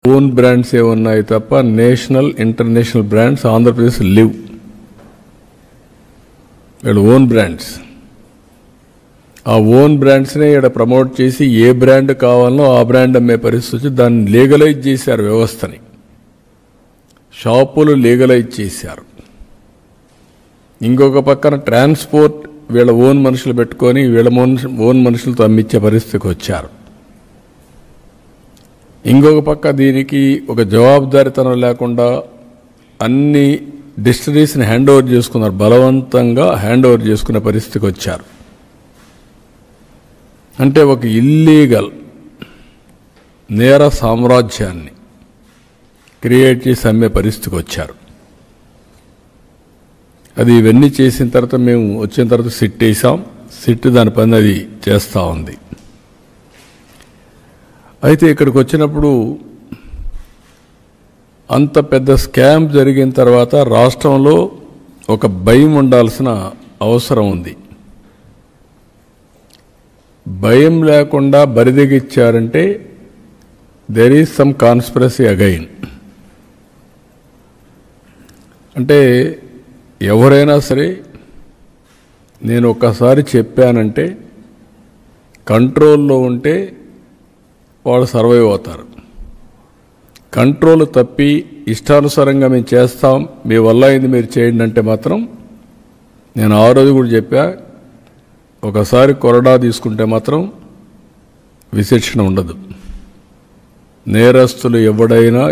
Own brands ఏమున్నాయి తప్ప national international brands Andhra Pradesh live. వీళ్ళు ఓన్ బ్రాండ్స్. ఆ ఓన్ బ్రాండ్స్నే ఇక్కడ ప్రమోట్ చేసి ఏ బ్రాండ్ కావాలనో ఆ బ్రాండ్ అమ్మే పరిస్థితి వచ్చి దాన్ని లీగలైజ్ చేశారు. వ్యవస్థని షాపులు లీగలైజ్ చేశారు. ఇంకొక పక్కన ట్రాన్స్పోర్ట్ వీళ్ళ ఓన్ మనుషులు పెట్టుకొని వీళ్ళ ఓన్ మనుషులతో అమ్మించే పరిస్థితికి వచ్చారు. ఇంకొక పక్క దీనికి ఒక జవాబుదారీతనం లేకుండా అన్ని డిస్టరీస్ని హ్యాండ్ ఓవర్ చేసుకున్నారు. బలవంతంగా హ్యాండ్ ఓవర్ చేసుకునే పరిస్థితికి వచ్చారు. అంటే ఒక ఇల్లీగల్ నేర సామ్రాజ్యాన్ని క్రియేట్ చేసి అమ్మే పరిస్థితికి వచ్చారు. అది ఇవన్నీ చేసిన తర్వాత మేము వచ్చిన తర్వాత సిట్ వేసాం. సిట్ దాని పని అది చేస్తూ ఉంది. అయితే ఇక్కడికి వచ్చినప్పుడు అంత పెద్ద స్కామ్ జరిగిన తర్వాత రాష్ట్రంలో ఒక భయం ఉండాల్సిన అవసరం ఉంది. భయం లేకుండా బరిదెగిచ్చారంటే there is some conspiracy again. అంటే ఎవరైనా సరే నేను ఒక్కసారి చెప్పానంటే కంట్రోల్లో ఉంటే వాళ్ళు సర్వైవ్ అవుతారు. కంట్రోల్ తప్పి ఇష్టానుసారంగా మేము చేస్తాం, మీ వల్ల అయింది మీరు చేయండి అంటే మాత్రం నేను ఆ రోజు కూడా చెప్పా, ఒకసారి కొరడా తీసుకుంటే మాత్రం విచక్షణ ఉండదు. నేరస్తులు ఎవడైనా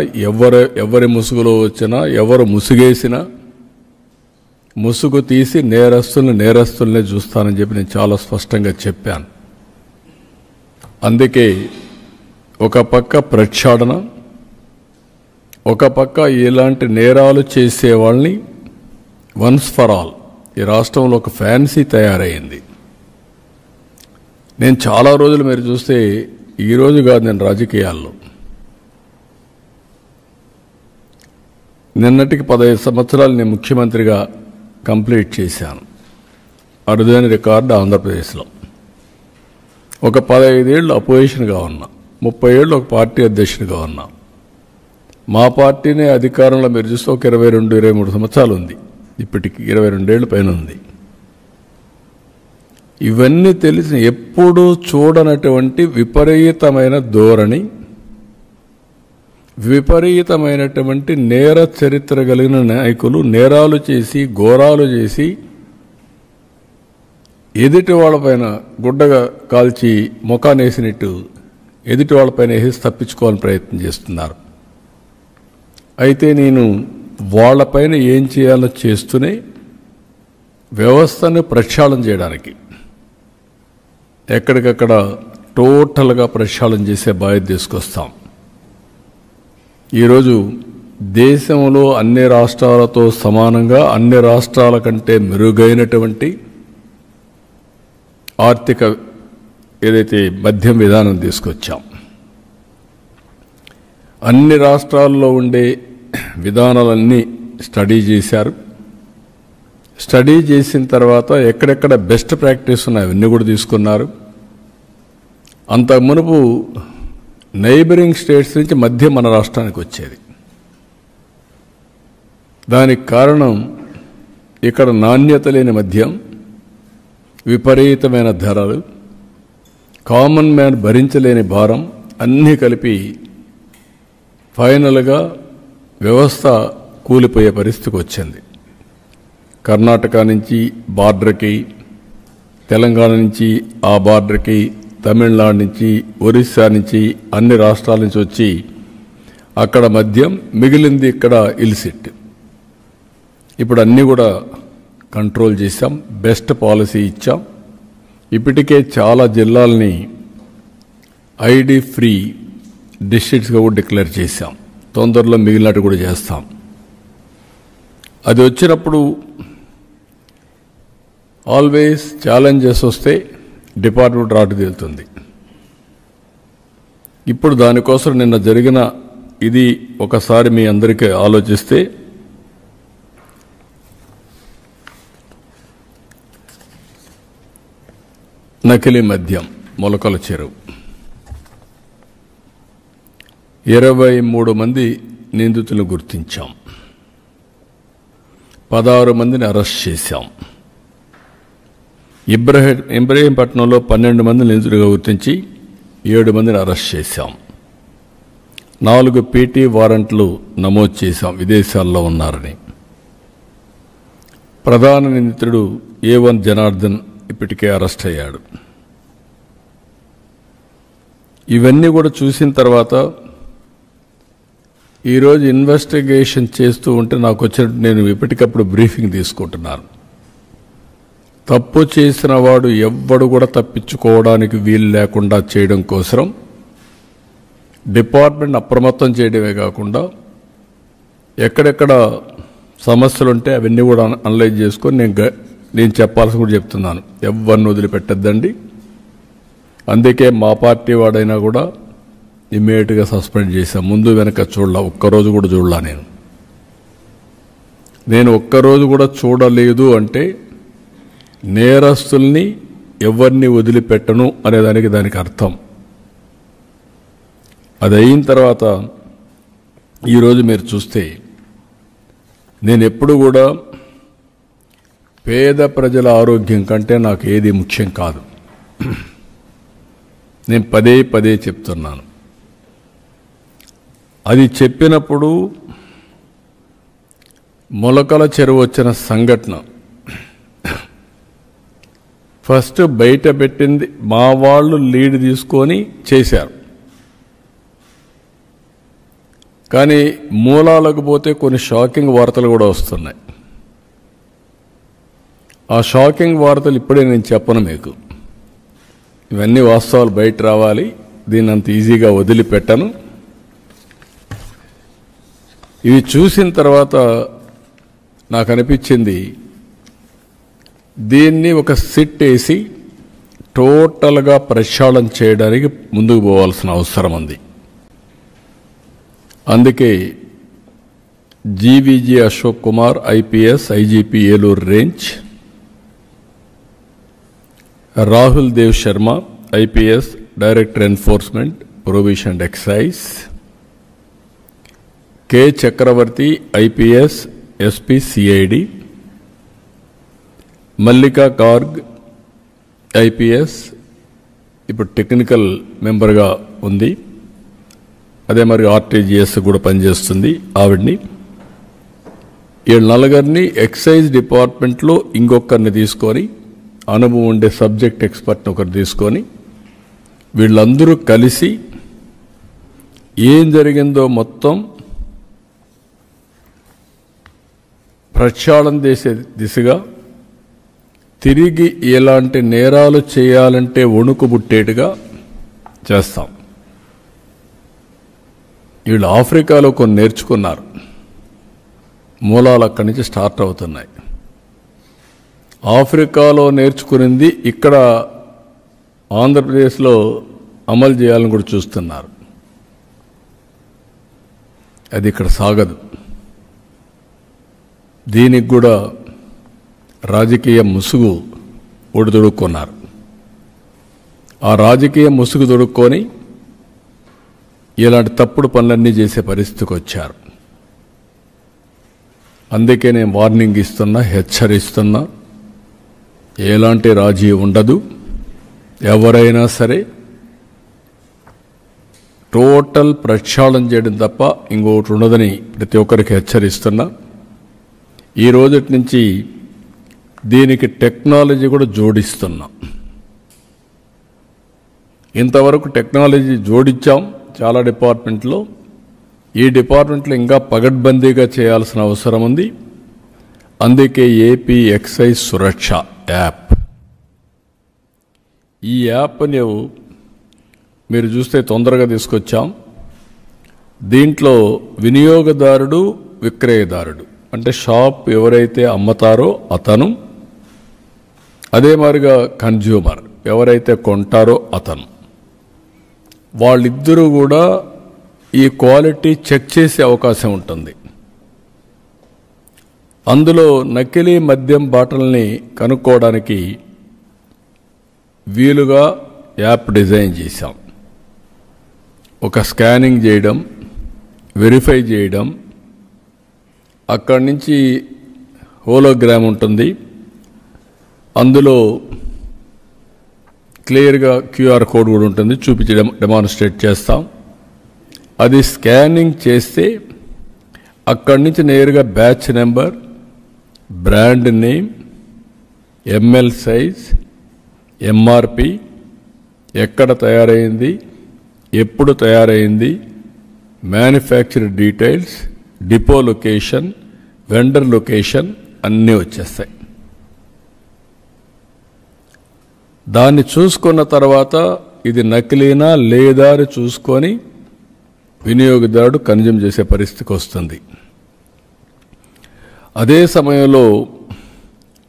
ఎవరి ముసుగులో వచ్చినా ఎవరు ముసుగేసినా ముసుగు తీసి నేరస్తుల్నే చూస్తానని చెప్పి నేను చాలా స్పష్టంగా చెప్పాను. అందుకే ఒక పక్క ప్రక్షాళన, ఒక పక్క ఇలాంటి నేరాలు చేసే వాళ్ళని వన్స్ ఫర్ ఆల్ ఈ రాష్ట్రంలో ఒక ఫ్యాన్సీ తయారైంది. నేను చాలా రోజులు మీరు చూస్తే ఈరోజు కాదు, నేను రాజకీయాల్లో నిన్నటికి 15 సంవత్సరాలు నేను ముఖ్యమంత్రిగా కంప్లీట్ చేశాను. అరుదైన రికార్డు ఆంధ్రప్రదేశ్లో. ఒక 15 ఏళ్ళు అపోజిషన్గా ఉన్నా, 30 ఏళ్ళు ఒక పార్టీ అధ్యక్షుడిగా ఉన్నా. మా పార్టీనే అధికారంలో మీరు చూస్తే ఒక 22-23 సంవత్సరాలు ఉంది. ఇప్పటికి 22 ఏళ్ళ పైన ఉంది. ఇవన్నీ తెలిసిన ఎప్పుడూ చూడనటువంటి విపరీతమైన ధోరణి, విపరీతమైనటువంటి నేర చరిత్ర కలిగిన నాయకులు నేరాలు చేసి ఘోరాలు చేసి ఎదుటి వాళ్ళపైన గుడ్డగా కాల్చి ముఖానేసినట్టు ఎదుటి వాళ్ళపైన వేసి తప్పించుకోవాలని ప్రయత్నం చేస్తున్నారు. అయితే నేను వాళ్ళపైన ఏం చేయాలో చేస్తూనే వ్యవస్థను ప్రక్షాళన చేయడానికి ఎక్కడికక్కడ టోటల్గా ప్రక్షాళన చేసే బాధ్యత తీసుకొస్తాం. ఈరోజు దేశంలో అన్ని రాష్ట్రాలతో సమానంగా అన్ని రాష్ట్రాల కంటే మెరుగైనటువంటి ఆర్థిక ఏదైతే మద్యం విధానం తీసుకొచ్చాం. అన్ని రాష్ట్రాల్లో ఉండే విధానాలన్నీ స్టడీ చేశారు. స్టడీ చేసిన తర్వాత ఎక్కడెక్కడ బెస్ట్ ప్రాక్టీస్ ఉన్నాయి అవన్నీ కూడా తీసుకున్నారు. అంతకు మునుపు నైబరింగ్ స్టేట్స్ నుంచి మద్యం మన రాష్ట్రానికి వచ్చేది. దానికి కారణం ఇక్కడ నాణ్యత లేని మద్యం, విపరీతమైన ధరలు, కామన్ మ్యాన్ భరించలేని భారం అన్నీ కలిపి ఫైనల్గా వ్యవస్థ కూలిపోయే పరిస్థితికి వచ్చింది. కర్ణాటక నుంచి బార్డర్కి, తెలంగాణ నుంచి ఆ బార్డర్కి, తమిళనాడు నుంచి, ఒరిస్సా నుంచి అన్ని రాష్ట్రాల నుంచి వచ్చి అక్కడ మద్యం, మిగిలింది ఇక్కడ ఇల్సిట్. ఇప్పుడు అన్నీ కూడా కంట్రోల్ చేశాం, బెస్ట్ పాలసీ ఇచ్చాం. ఇప్పటికే చాలా జిల్లాలని ఐడి ఫ్రీ డిస్ట్రిక్ట్స్గా కూడా డిక్లేర్ చేశాం. తొందరలో మిగిలినట్టు కూడా చేస్తాం. అది వచ్చినప్పుడు ఆల్వేస్ ఛాలెంజెస్ వస్తే డిపార్ట్మెంట్ రాటు తేలుతుంది. ఇప్పుడు దానికోసం నిన్న జరిగిన ఇది ఒకసారి మీ అందరికీ ఆలోచిస్తే నకిలీ మద్యం మొలకల చెరువు 23 మంది నిందితులను గుర్తించాం, 16 మందిని అరెస్ట్ చేశాం. ఇబ్రహీంపట్నంలో 12 మంది నిందితులుగా గుర్తించి 7 మందిని అరెస్ట్ చేశాం. 4 పీటీ వారెంట్లు నమోదు చేశాం విదేశాల్లో ఉన్నారని. ప్రధాన నిందితుడు A1 జనార్దన్ ఇప్పటికే అరెస్ట్ అయ్యాడు. ఇవన్నీ కూడా చూసిన తర్వాత ఈరోజు ఇన్వెస్టిగేషన్ చేస్తూ ఉంటే నాకు వచ్చినట్టు నేను ఎప్పటికప్పుడు బ్రీఫింగ్ తీసుకుంటున్నాను. తప్పు చేసిన వాడు ఎవ్వడు కూడా తప్పించుకోవడానికి వీలు లేకుండా చేయడం కోసం డిపార్ట్మెంట్ అప్రమత్తం చేయడమే కాకుండా ఎక్కడెక్కడ సమస్యలుంటే అవన్నీ కూడా అనలైజ్ చేసుకొని నేను చెప్పాల్సి కూడా చెప్తున్నాను. ఎవరిని వదిలిపెట్టద్దండి. అందుకే మా పార్టీ వాడైనా కూడా ఇమ్మీడియట్గా సస్పెండ్ చేశాం. ముందు వెనక చూడలా, ఒక్కరోజు కూడా చూడలా. నేను ఒక్కరోజు కూడా చూడలేదు అంటే నేరస్తుల్ని ఎవరిని వదిలిపెట్టను అనేదానికి దానికి అర్థం. అది అయిన తర్వాత ఈరోజు మీరు చూస్తే నేను ఎప్పుడు కూడా పేద ప్రజల ఆరోగ్యం కంటే నాకు ఏది ముఖ్యం కాదు. నేను పదే పదే చెప్తున్నాను. అది చెప్పినప్పుడు మొలకల చెరువు వచ్చిన సంఘటన ఫస్ట్ బయట పెట్టింది మా వాళ్ళు లీడ్ తీసుకొని చేశారు. కానీ మూలాలకు పోతే కొన్ని షాకింగ్ వార్తలు కూడా వస్తున్నాయి. ఆ షాకింగ్ వార్తలు ఇప్పుడే నేను చెప్పను మీకు. ఇవన్నీ వాస్తవాలు బయట రావాలి. దీన్ని అంత ఈజీగా వదిలిపెట్టను. ఇవి చూసిన తర్వాత నాకు అనిపించింది దీన్ని ఒక సిట్ వేసి టోటల్గా ప్రక్షాళన చేయడానికి ముందుకు పోవాల్సిన అవసరం ఉంది. అందుకే GVG Ashok Kumar IPS IGP Eluru range, Rahul Dev Sharma IPS director enforcement prohibition and excise, K Chakravarthi IPS SP CID, Mallika Garg IPS ఇప్పుడు టెక్నికల్ మెంబర్గా ఉంది. అదే మరి ఆర్టీజీఎస్ కూడా పనిచేస్తుంది ఆవిడ్ని. వీళ్ళ నలుగురిని ఎక్సైజ్ డిపార్ట్మెంట్లో ఇంకొకరిని తీసుకొని అనుభవం ఉండే సబ్జెక్ట్ ఎక్స్పర్ట్ని ఒకరు తీసుకొని వీళ్ళందరూ కలిసి ఏం జరిగిందో మొత్తం ప్రక్షాళన చేసే దిశగా తిరిగి ఎలాంటి నేరాలు చేయాలంటే వణుకు పుట్టేట్టుగా చేస్తాం. వీళ్ళు ఆఫ్రికాలో కొన్ని నేర్చుకున్నారు. మూలాలు అక్కడి నుంచి స్టార్ట్ అవుతున్నాయి. ఆఫ్రికాలో నేర్చుకునింది ఇక్కడ ఆంధ్రప్రదేశ్లో అమలు చేయాలని కూడా చూస్తున్నారు. అది ఇక్కడ సాగదు. దీనికి కూడా రాజకీయ ముసుగు ఒడిదొడుక్కున్నారు. ఆ రాజకీయ ముసుగు దొడుక్కొని ఇలాంటి తప్పుడు పనులన్నీ చేసే పరిస్థితికి వచ్చారు. అందుకే నేను వార్నింగ్ ఇస్తున్నా, హెచ్చరిస్తున్నా, ఎలాంటి రాజీ ఉండదు. ఎవరైనా సరే టోటల్ ప్రక్షాళన చేయడం తప్ప ఇంకొకటి ఉండదని ప్రతి ఒక్కరికి హెచ్చరిస్తున్నా. ఈ రోజటి నుంచి దీనికి టెక్నాలజీ కూడా జోడిస్తున్నాం. ఇంతవరకు టెక్నాలజీ జోడించాం చాలా డిపార్ట్మెంట్లో. ఈ డిపార్ట్మెంట్లో ఇంకా పగడ్బందీగా చేయాల్సిన అవసరం ఉంది. అందుకే ఏపీ ఎక్సైజ్ సురక్ష యాప్, ఈ యాప్ని మీరు చూస్తే తొందరగా తీసుకొచ్చాం. దీంట్లో వినియోగదారుడు, విక్రయదారుడు అంటే షాప్ ఎవరైతే అమ్ముతారో అతను, అదే మాదిరిగా కన్జ్యూమర్ ఎవరైతే కొంటారో అతను, వాళ్ళిద్దరూ కూడా ఈ క్వాలిటీ చెక్ చేసే అవకాశం ఉంటుంది. అందులో నకిలీ మద్యం బాటిల్ని కనుక్కోవడానికి వీలుగా యాప్ డిజైన్ చేశాం. ఒక స్కానింగ్ చేయడం, వెరిఫై చేయడం, అక్కడి నుంచి హోలోగ్రామ్ ఉంటుంది, అందులో క్లియర్గా క్యూఆర్ కోడ్ కూడా ఉంటుంది, చూపించి డెమాన్స్ట్రేట్ చేస్తాం. అది స్కానింగ్ చేస్తే అక్కడి నుంచి నేరుగా batch number, brand name, ML size, MRP, ఎక్కడ తయారైంది, ఎప్పుడు తయారైంది, manufacture details, depot location, vendor location అన్నీ వచ్చేస్తాయి. దాన్ని చూసుకున్న తర్వాత ఇది నకిలీనా లేదా అని చూసుకొని వినియోగదారుడు కన్జ్యూమ్ చేసే పరిస్థితికి వస్తుంది. అదే సమయంలో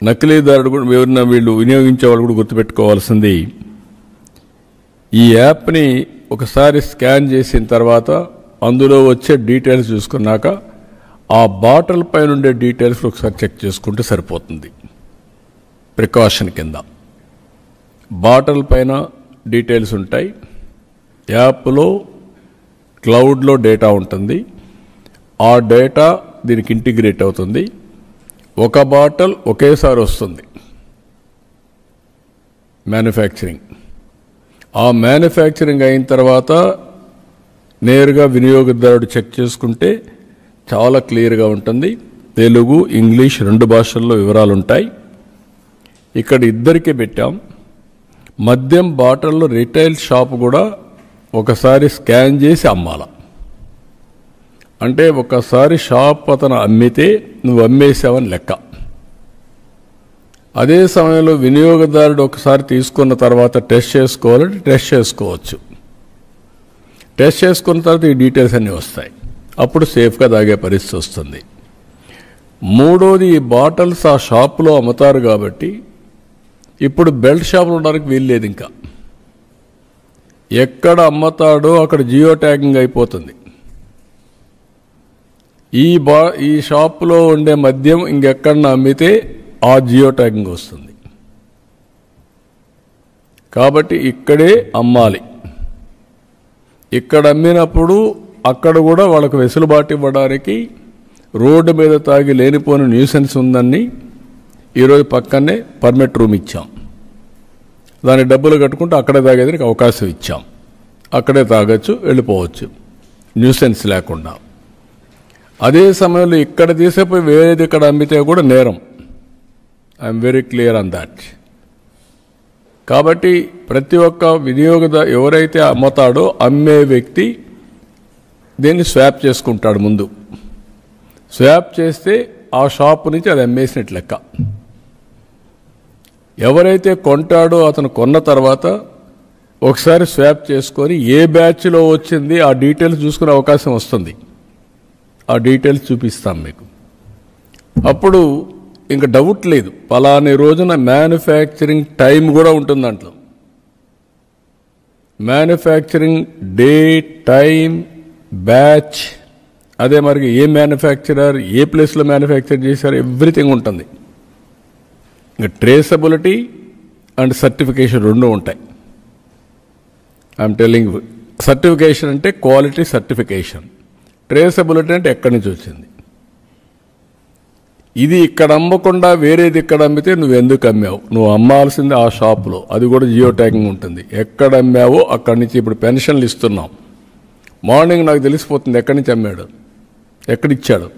నకిలీదారుడు కూడా ఎవరైనా వీళ్ళు వినియోగించే వాళ్ళు కూడా గుర్తుపెట్టుకోవాల్సింది, ఈ యాప్ని ఒకసారి స్కాన్ చేసిన తర్వాత అందులో వచ్చే డీటెయిల్స్ చూసుకున్నాక ఆ బాటిల్ పైన ఉండే డీటెయిల్స్ ఒకసారి చెక్ చేసుకుంటే సరిపోతుంది. ప్రికాషన్ కింద బాటిల్ పైన డీటెయిల్స్ ఉంటాయి, యాప్లో క్లౌడ్లో డేటా ఉంటుంది, ఆ డేటా దీనికి ఇంటిగ్రేట్ అవుతుంది. ఒక బాటిల్ ఒకేసారి వస్తుంది మ్యానుఫ్యాక్చరింగ్. ఆ మ్యానుఫ్యాక్చరింగ్ అయిన తర్వాత నేరుగా వినియోగదారుడు చెక్ చేసుకుంటే చాలా క్లియర్గా ఉంటుంది. తెలుగు, ఇంగ్లీష్ 2 భాషల్లో వివరాలు ఉంటాయి. ఇక్కడ ఇద్దరికీ పెట్టాం. మద్యం బాటిల్లో రిటైల్ షాప్ కూడా ఒకసారి స్కాన్ చేసి అమ్మాల. అంటే ఒకసారి షాప్ అతను అమ్మితే నువ్వు అమ్మేసావని లెక్క. అదే సమయంలో వినియోగదారుడు ఒకసారి తీసుకున్న తర్వాత టెస్ట్ చేసుకోవాలంటే టెస్ట్ చేసుకోవచ్చు. టెస్ట్ చేసుకున్న తర్వాత ఈ డీటెయిల్స్ అన్నీ వస్తాయి. అప్పుడు సేఫ్గా తాగే పరిస్థితి వస్తుంది. మూడోది, ఈ బాటిల్స్ ఆ షాపులో అమ్ముతారు కాబట్టి ఇప్పుడు బెల్ట్ షాపులు ఉండడానికి వీల్లేదు. ఇంకా ఎక్కడ అమ్ముతాడో అక్కడ జియో ట్యాగింగ్ అయిపోతుంది. ఈ షాపులో ఉండే మద్యం ఇంకెక్కడన్నా అమ్మితే ఆ జియో ట్యాగింగ్ వస్తుంది. కాబట్టి ఇక్కడే అమ్మాలి. ఇక్కడ అమ్మినప్పుడు అక్కడ కూడా వాళ్ళకు వెసులుబాటు ఇవ్వడానికి రోడ్డు మీద తాగి లేనిపోని న్యూసెన్స్ ఉందని ఈరోజు పక్కనే పర్మిట్ రూమ్ ఇచ్చాం. దాని డబ్బులు కట్టుకుంటూ అక్కడే తాగేదానికి అవకాశం ఇచ్చాం. అక్కడే తాగొచ్చు, వెళ్ళిపోవచ్చు న్యూసెన్స్ లేకుండా. అదే సమయంలో ఇక్కడ తీసేపోయి వేరేది ఇక్కడ అమ్మితే కూడా నేరం. I'm very clear on that. కాబట్టి ప్రతి ఒక్క వినియోగదారు ఎవరైతే అమ్ముతాడో అమ్మే వ్యక్తి దీన్ని స్వాప్ చేసుకుంటాడు. ముందు స్వాప్ చేస్తే ఆ షాప్ నుంచి అది అమ్మేసినట్లు లెక్క. ఎవరైతే కొంటాడో అతను కొన్న తర్వాత ఒకసారి స్వాప్ చేసుకొని ఏ బ్యాచ్లో వచ్చింది ఆ డీటెయిల్స్ చూసుకునే అవకాశం వస్తుంది. ఆ డీటెయిల్స్ చూపిస్తాం మీకు. అప్పుడు ఇంకా డౌట్ లేదు, పలాని రోజున మ్యానుఫ్యాక్చరింగ్ టైం కూడా ఉంటుంది దాంట్లో. మ్యానుఫ్యాక్చరింగ్ డే, టైం, బ్యాచ్, అదే మరి ఏ మ్యానుఫ్యాక్చరర్, ఏ ప్లేస్లో మ్యానుఫ్యాక్చర్ చేశారు, ఎవ్రీథింగ్ ఉంటుంది. ఇంకా ట్రేసబిలిటీ అండ్ సర్టిఫికేషన్ 2 ఉంటాయి. ఐఎమ్ టెల్లింగ్, సర్టిఫికేషన్ అంటే క్వాలిటీ సర్టిఫికేషన్, ట్రేసబిలిటీ అంటే ఎక్కడి నుంచి వచ్చింది. ఇది ఇక్కడ అమ్మకుండా వేరేది ఇక్కడ అమ్మితే నువ్వు ఎందుకు అమ్మావు, నువ్వు అమ్మాల్సింది ఆ షాపులో, అది కూడా జియో ట్యాగింగ్ ఉంటుంది. ఎక్కడ అమ్మావో అక్కడి నుంచి. ఇప్పుడు పెన్షన్లు ఇస్తున్నాం, మార్నింగ్ నాకు తెలిసిపోతుంది ఎక్కడి నుంచి అమ్మాడు, ఎక్కడిచ్చాడు,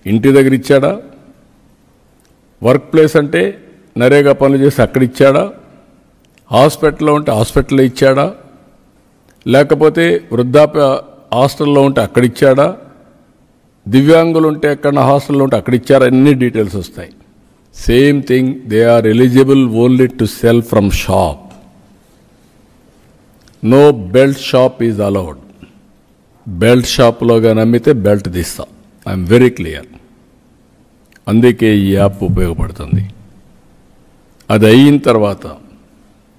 ఇంటి దగ్గర ఇచ్చాడా, వర్క్ ప్లేస్ అంటే నరేగా పనులు చేసి అక్కడిచ్చాడా, హాస్పిటల్లో ఉంటే హాస్పిటల్లో ఇచ్చాడా, లేకపోతే వృద్ధాప్య హాస్టల్లో ఉంటే అక్కడిచ్చాడా, దివ్యాంగులు ఉంటే ఎక్కడ హాస్టల్లో ఉంటే అక్కడిచ్చారా, అన్ని డీటెయిల్స్ వస్తాయి. Same thing, they are eligible only to sell from shop. No belt shop is allowed. Belt షాప్లో కానీ అమ్మితే బెల్ట్ తీస్తాం. I'm very clear. అందుకే ఈ యాప్ ఉపయోగపడుతుంది. అది అయిన తర్వాత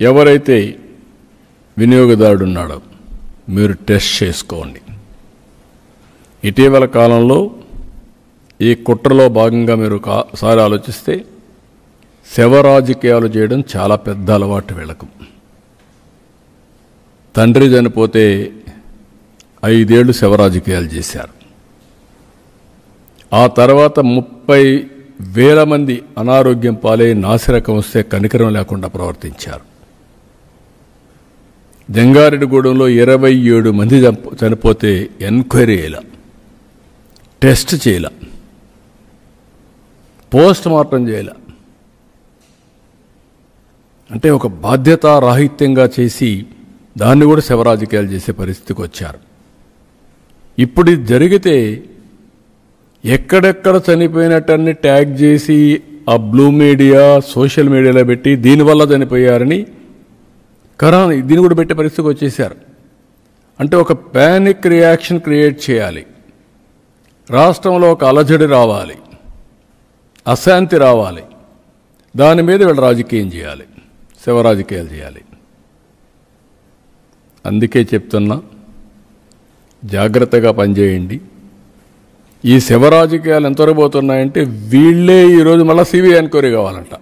ఎవరైతే వినియోగదారుడు ఉన్నాడో మీరు టెస్ట్ చేసుకోండి. ఇటీవల కాలంలో ఈ కుట్రలో భాగంగా మీరు ఒకసారి ఆలోచిస్తే శవ రాజకీయాలు చేయడం చాలా పెద్ద అలవాటు వీళ్ళకు. తండ్రి చనిపోతే 5 ఏళ్లు శవరాజకీయాలు చేశారు. ఆ తర్వాత 30,000 మంది అనారోగ్యం పాలై నాసిరకం వస్తే కనికరం లేకుండా ప్రవర్తించారు. జంగారెడ్డిగూడెంలో 27 మంది చనిపోతే ఎంక్వైరీ చేయాల, టెస్ట్ చేయాల, పోస్ట్ మార్టం చేయాల. అంటే ఒక బాధ్యతారాహిత్యంగా చేసి దాన్ని కూడా శవరాజకీయాలు చేసే పరిస్థితికి వచ్చారు. ఇప్పుడు ఇది జరిగితే ఎక్కడెక్కడ చనిపోయినట్టన్ని ట్యాగ్ చేసి ఆ బ్లూ మీడియా సోషల్ మీడియాలో పెట్టి దీనివల్ల చనిపోయారని కరోనా దీన్ని కూడా పెట్టే పరిస్థితికి వచ్చేసారు. అంటే ఒక ప్యానిక్ రియాక్షన్ క్రియేట్ చేయాలి, రాష్ట్రంలో ఒక అలజడి రావాలి, అశాంతి రావాలి, దాని మీద వీళ్ళు రాజకీయం చేయాలి, శవరాజకీయాలు చేయాలి. అందుకే చెప్తున్నా, జాగ్రత్తగా పనిచేయండి. ఈ శవరాజకీయాలు ఎంతవరకు పోతున్నాయంటే వీళ్ళే ఈరోజు మళ్ళీ సిబిఐ ఎంక్వైరీ కావాలంట.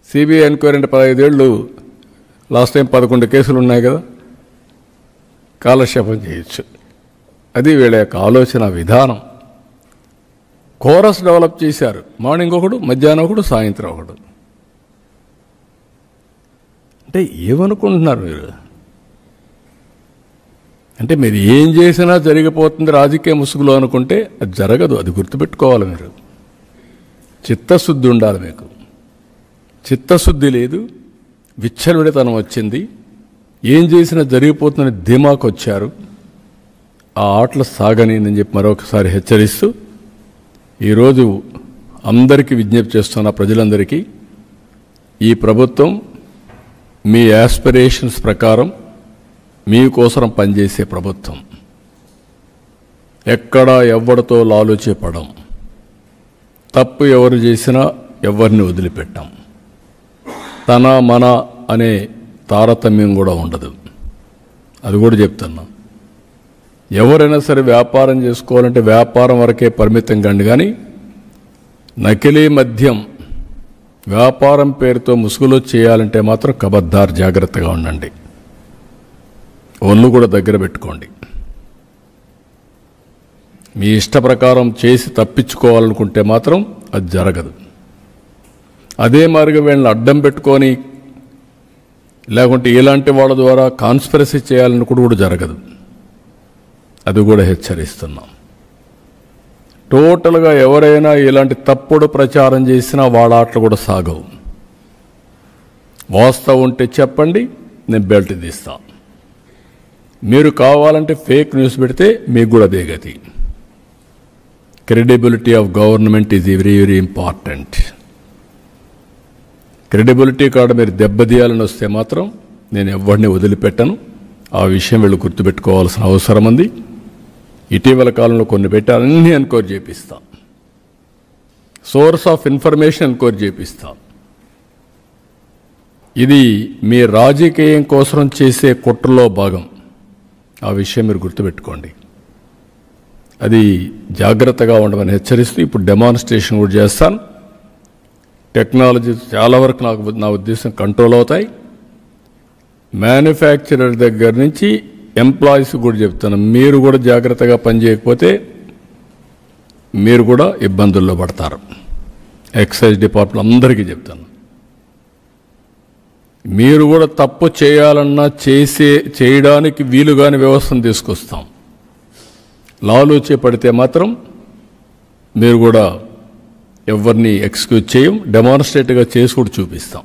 సిబిఐ ఎంక్వైరీ అంటే 15 ఏళ్ళు, లాస్ట్ టైం 11 కేసులు ఉన్నాయి కదా, కాలక్షేపం చేయొచ్చు. అది వీళ్ళ యొక్క ఆలోచన విధానం. కోరస్ డెవలప్ చేశారు, మార్నింగ్ ఒకడు, మధ్యాహ్నం ఒకడు, సాయంత్రం ఒకడు. అంటే ఏమనుకుంటున్నారు మీరు? అంటే మీరు ఏం చేసినా జరిగిపోతుంది రాజకీయ ముసుగులో అనుకుంటే అది జరగదు. అది గుర్తుపెట్టుకోవాలి మీరు. చిత్తశుద్ధి ఉండాలి మీకు. చిత్తశుద్ధి లేదు, విచ్చలవిడితనం వచ్చింది, ఏం చేసినా జరిగిపోతుందని ధీమాకు వచ్చారు. ఆ ఆటలు సాగనిందని చెప్పి మరొకసారి హెచ్చరిస్తూ ఈరోజు అందరికీ విజ్ఞప్తి చేస్తున్న ప్రజలందరికీ, ఈ ప్రభుత్వం మీ యాస్పిరేషన్స్ ప్రకారం మీకోసం పనిచేసే ప్రభుత్వం. ఎక్కడా ఎవరితో లాలుచేపడం, తప్పు ఎవరు చేసినా ఎవరిని వదిలిపెట్టాం, తన మన అనే తారతమ్యం కూడా ఉండదు. అది కూడా చెప్తున్నా. ఎవరైనా సరే వ్యాపారం చేసుకోవాలంటే వ్యాపారం వరకే పరిమితం కండి, కానీ నకిలీ మద్యం వ్యాపారం పేరుతో ముసుగులో చేయాలంటే మాత్రం కబద్దార్, జాగ్రత్తగా ఉండండి. ఒళ్ళు కూడా దగ్గర పెట్టుకోండి. మీ ఇష్ట ప్రకారం చేసి తప్పించుకోవాలనుకుంటే మాత్రం అది జరగదు. అదే మార్గం వీళ్ళని అడ్డం పెట్టుకొని లేకుంటే ఇలాంటి వాళ్ళ ద్వారా కాన్స్పిరసీ చేయాలనుకుంటూ కూడా జరగదు. అది కూడా హెచ్చరిస్తున్నాం. టోటల్గా ఎవరైనా ఇలాంటి తప్పుడు ప్రచారం చేసినా వాళ్ళ ఆటలు కూడా సాగవు. వాస్తవం ఉంటే చెప్పండి, నేను బెల్ట్ తీస్తా. మీరు కావాలంటే ఫేక్ న్యూస్ పెడితే మీకు కూడా అదే గతి. Credibility of government is very very important. Credibility కాడ మీరు దెబ్బతీయాలని వస్తే మాత్రం నేను ఎవరిని వదిలిపెట్టను. ఆ విషయం వీళ్ళు గుర్తుపెట్టుకోవాల్సిన అవసరం ఉంది. ఇటీవల కాలంలో కొన్ని పెట్టి అన్నీ ఎన్క్వైరీ చేపిస్తాం. సోర్స్ ఆఫ్ ఇన్ఫర్మేషన్ ఎన్క్వైరీ చేపిస్తాం. ఇది మీ రాజకీయం కోసం చేసే కుట్రలో భాగం. ఆ విషయం మీరు గుర్తుపెట్టుకోండి. అది జాగ్రత్తగా ఉండమని హెచ్చరిస్తూ ఇప్పుడు డెమాన్స్ట్రేషన్ కూడా చేస్తాను. టెక్నాలజీ చాలా వరకు నా ఉద్దేశం కంట్రోల్ అవుతాయి. మ్యానుఫ్యాక్చరర్ దగ్గర నుంచి ఎంప్లాయీస్ కూడా చెప్తాను, మీరు కూడా జాగ్రత్తగా పనిచేయకపోతే మీరు కూడా ఇబ్బందుల్లో పడతారు. ఎక్సైజ్ డిపార్ట్మెంట్ అందరికీ చెప్తాను, మీరు కూడా తప్పు చేయాలన్నా చేయడానికి వీలుగాని వ్యవస్థను తీసుకొస్తాం. లాలూచే పడితే మాత్రం మీరు కూడా ఎవరిని ఎక్స్క్యూజ్ చేయం, డెమాన్స్ట్రేట్గా చేసి కూడా చూపిస్తాం.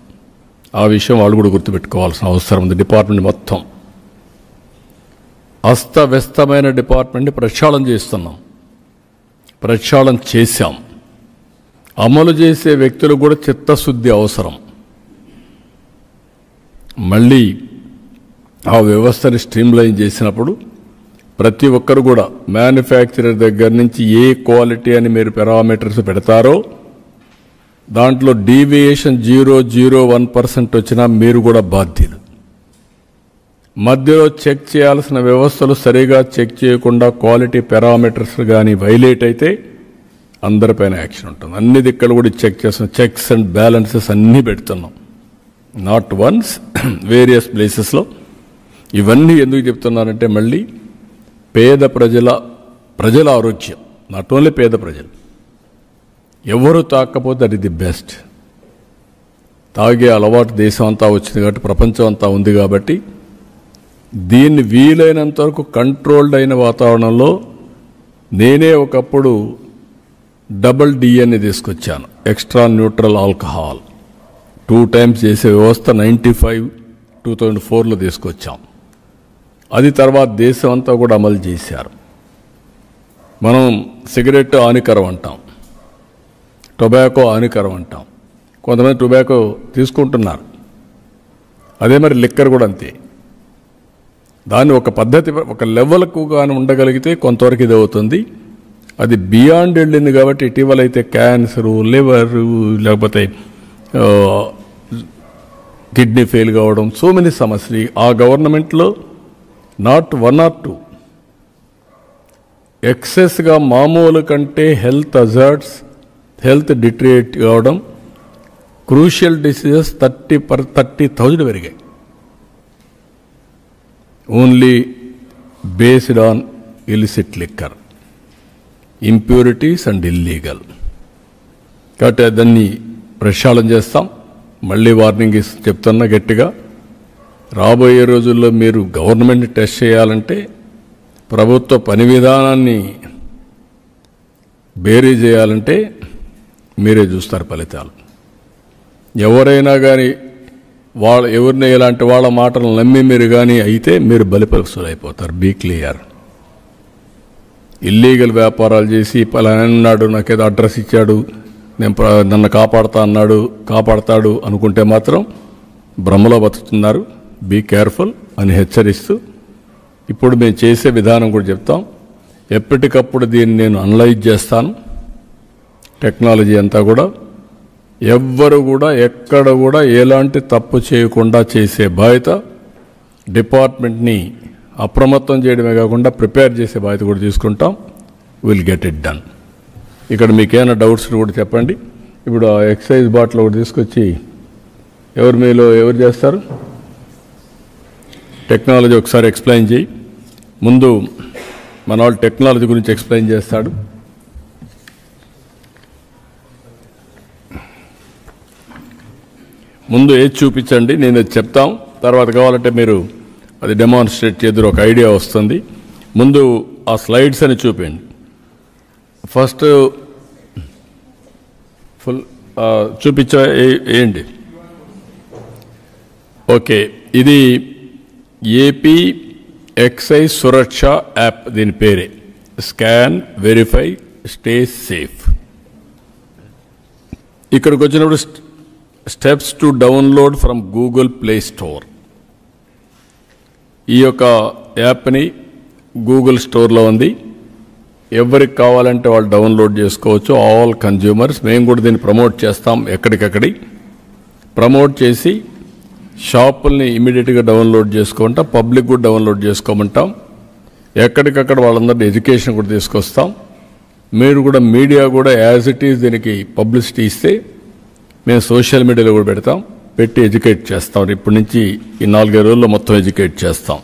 ఆ విషయం వాళ్ళు కూడా గుర్తుపెట్టుకోవాల్సిన అవసరం ఉంది. డిపార్ట్మెంట్ మొత్తం అస్తవ్యస్తమైన డిపార్ట్మెంట్ని ప్రక్షాళన చేస్తున్నాం, ప్రక్షాళన చేశాం. అమలు చేసే వ్యక్తులకు కూడా చిత్తశుద్ధి అవసరం. మళ్ళీ ఆ వ్యవస్థని స్ట్రీమ్లైన్ చేసినప్పుడు ప్రతి ఒక్కరు కూడా మ్యానుఫ్యాక్చరర్ దగ్గర నుంచి ఏ క్వాలిటీ అని మీరు పారామీటర్స్ పెడతారో దాంట్లో డీవియేషన్ 0.01% వచ్చినా మీరు కూడా బాధ్యులు. మధ్యలో చెక్ చేయాల్సిన వ్యవస్థలు సరిగా చెక్ చేయకుండా క్వాలిటీ పారామీటర్స్ కానీ వైలేట్ అయితే అందరిపైన యాక్షన్ ఉంటుంది. అన్ని దిక్కలు కూడా చెక్ చేస్తున్నాం. చెక్స్ అండ్ బ్యాలెన్సెస్ అన్నీ పెడుతున్నాం. నాట్ వన్స్, వేరియస్ ప్లేసెస్లో ఇవన్నీ ఎందుకు చెప్తున్నానంటే మళ్ళీ పేద ప్రజల ఆరోగ్యం, నాట్ ఓన్లీ పేద ప్రజలు, ఎవరు తాకపోతే అది ది బెస్ట్. తాగే అలవాటు దేశం అంతా వచ్చింది కాబట్టి, ప్రపంచం అంతా ఉంది కాబట్టి దీన్ని వీలైనంత వరకు కంట్రోల్డ్ అయిన వాతావరణంలో నేనే ఒకప్పుడు డబుల్ డిఎన్ఏ తీసుకొచ్చాను, ఎక్స్ట్రా న్యూట్రల్ ఆల్కహాల్ 2 times చేసే వ్యవస్థ 95 2004లో తీసుకొచ్చాం. అది తర్వాత దేశం అంతా కూడా అమలు చేశారు. మనం సిగరెట్ హానికరం అంటాం, టొబాకో హానికరం అంటాం, కొంతమంది టొబాకో తీసుకుంటున్నారు. అదే మరి లిక్కర్ కూడా అంతే. దాన్ని ఒక పద్ధతి, ఒక లెవెల్కు కానీ ఉండగలిగితే కొంతవరకు ఇది అవుతుంది. అది బియాండ్ వెళ్ళింది కాబట్టి ఇటీవల అయితే క్యాన్సరు, లివర్, లేకపోతే కిడ్నీ ఫెయిల్ కావడం, సో మెనీ సమస్యలు. ఆ గవర్నమెంట్లో నాట్ 1 or 2 ఎక్సెస్గా మామూలు కంటే హెల్త్ అజార్డ్స్, హెల్త్ డిటరేట్ కావడం, క్రూషియల్ డిసీజెస్ 30,000 పెరిగాయి only based on illicit liquor, impurities and illegal. కాబట్టి దాన్ని ప్రక్షాళన చేస్తాం. మళ్ళీ వార్నింగ్ చెప్తున్నా గట్టిగా, రాబోయే రోజుల్లో మీరు గవర్నమెంట్ టెస్ట్ చేయాలంటే ప్రభుత్వ పని విధానాన్ని బేరీ చేయాలంటే మీరే చూస్తారు ఫలితాలు. ఎవరైనా కానీ ఎవరిని ఇలాంటి వాళ్ళ మాటలు నమ్మి మీరు కానీ అయితే మీరు బలిపరుసులు అయిపోతారు. Be clear. ఇల్లీగల్ వ్యాపారాలు చేసి పలానా అన్నాడు, నాకేదో అడ్రస్ ఇచ్చాడు, నన్ను కాపాడతాడు అనుకుంటే మాత్రం భ్రమలో బతుకుతున్నారు. బీ కేర్ఫుల్ అని హెచ్చరిస్తూ ఇప్పుడు మేము చేసే విధానం కూడా చెప్తాం. ఎప్పటికప్పుడు దీన్ని నేను అనలైజ్ చేస్తాను. టెక్నాలజీ అంతా కూడా ఎవ్వరు కూడా ఎక్కడ కూడా ఎలాంటి తప్పు చేయకుండా చేసే బాధ్యత డిపార్ట్మెంట్ని అప్రమత్తం చేయడమే కాకుండా ప్రిపేర్ చేసే బాధ్యత కూడా తీసుకుంటాం. Will get it done. ఇక్కడ మీకేమైనా డౌట్స్ కూడా చెప్పండి. ఇప్పుడు ఆ ఎక్సైజ్ బాటిల్ ఒకటి తీసుకొచ్చి మీలో ఎవరు చేస్తారు? టెక్నాలజీ ఒకసారి ఎక్స్ప్లెయిన్ చేయి. ముందు మన వాళ్ళు టెక్నాలజీ గురించి ఎక్స్ప్లెయిన్ చేస్తాడు. ముందు ఏది చూపించండి, నేను అది చెప్తాం. తర్వాత కావాలంటే మీరు అది డెమాన్స్ట్రేట్ చేద్దరు, ఒక ఐడియా వస్తుంది. ముందు ఆ స్లైడ్స్ అని చూపించండి. ఫస్ట్ ఫుల్ ఏంటి? ఓకే, ఇది ఏపీ ఎక్సైజ్ సురక్ష యాప్, దీని పేరే. Scan, verify, stay safe. ఇక్కడికి వచ్చినప్పుడు steps to download from Google play store. ఈ యొక్క యాప్ని గూగుల్ స్టోర్లో ఉంది. ఎవరికి కావాలంటే వాళ్ళు డౌన్లోడ్ చేసుకోవచ్చు, ఆల్ కన్జ్యూమర్స్. మేము కూడా దీన్ని ప్రమోట్ చేస్తాం, ఎక్కడికక్కడి ప్రమోట్ చేసి షాపుల్ని ఇమీడియట్గా డౌన్లోడ్ చేసుకుంటాం, పబ్లిక్ కూడా డౌన్లోడ్ చేసుకోమంటాం. ఎక్కడికక్కడ వాళ్ళందరినీ ఎడ్యుకేషన్ కూడా తీసుకొస్తాం. మీరు కూడా మీడియా కూడా యాజ్ ఇట్ ఈజ్ దీనికి పబ్లిసిటీ ఇస్తే మేము సోషల్ మీడియాలో కూడా పెట్టి ఎడ్యుకేట్ చేస్తాం. ఇప్పటి నుంచి ఈ 4-5 రోజుల్లో మొత్తం ఎడ్యుకేట్ చేస్తాం.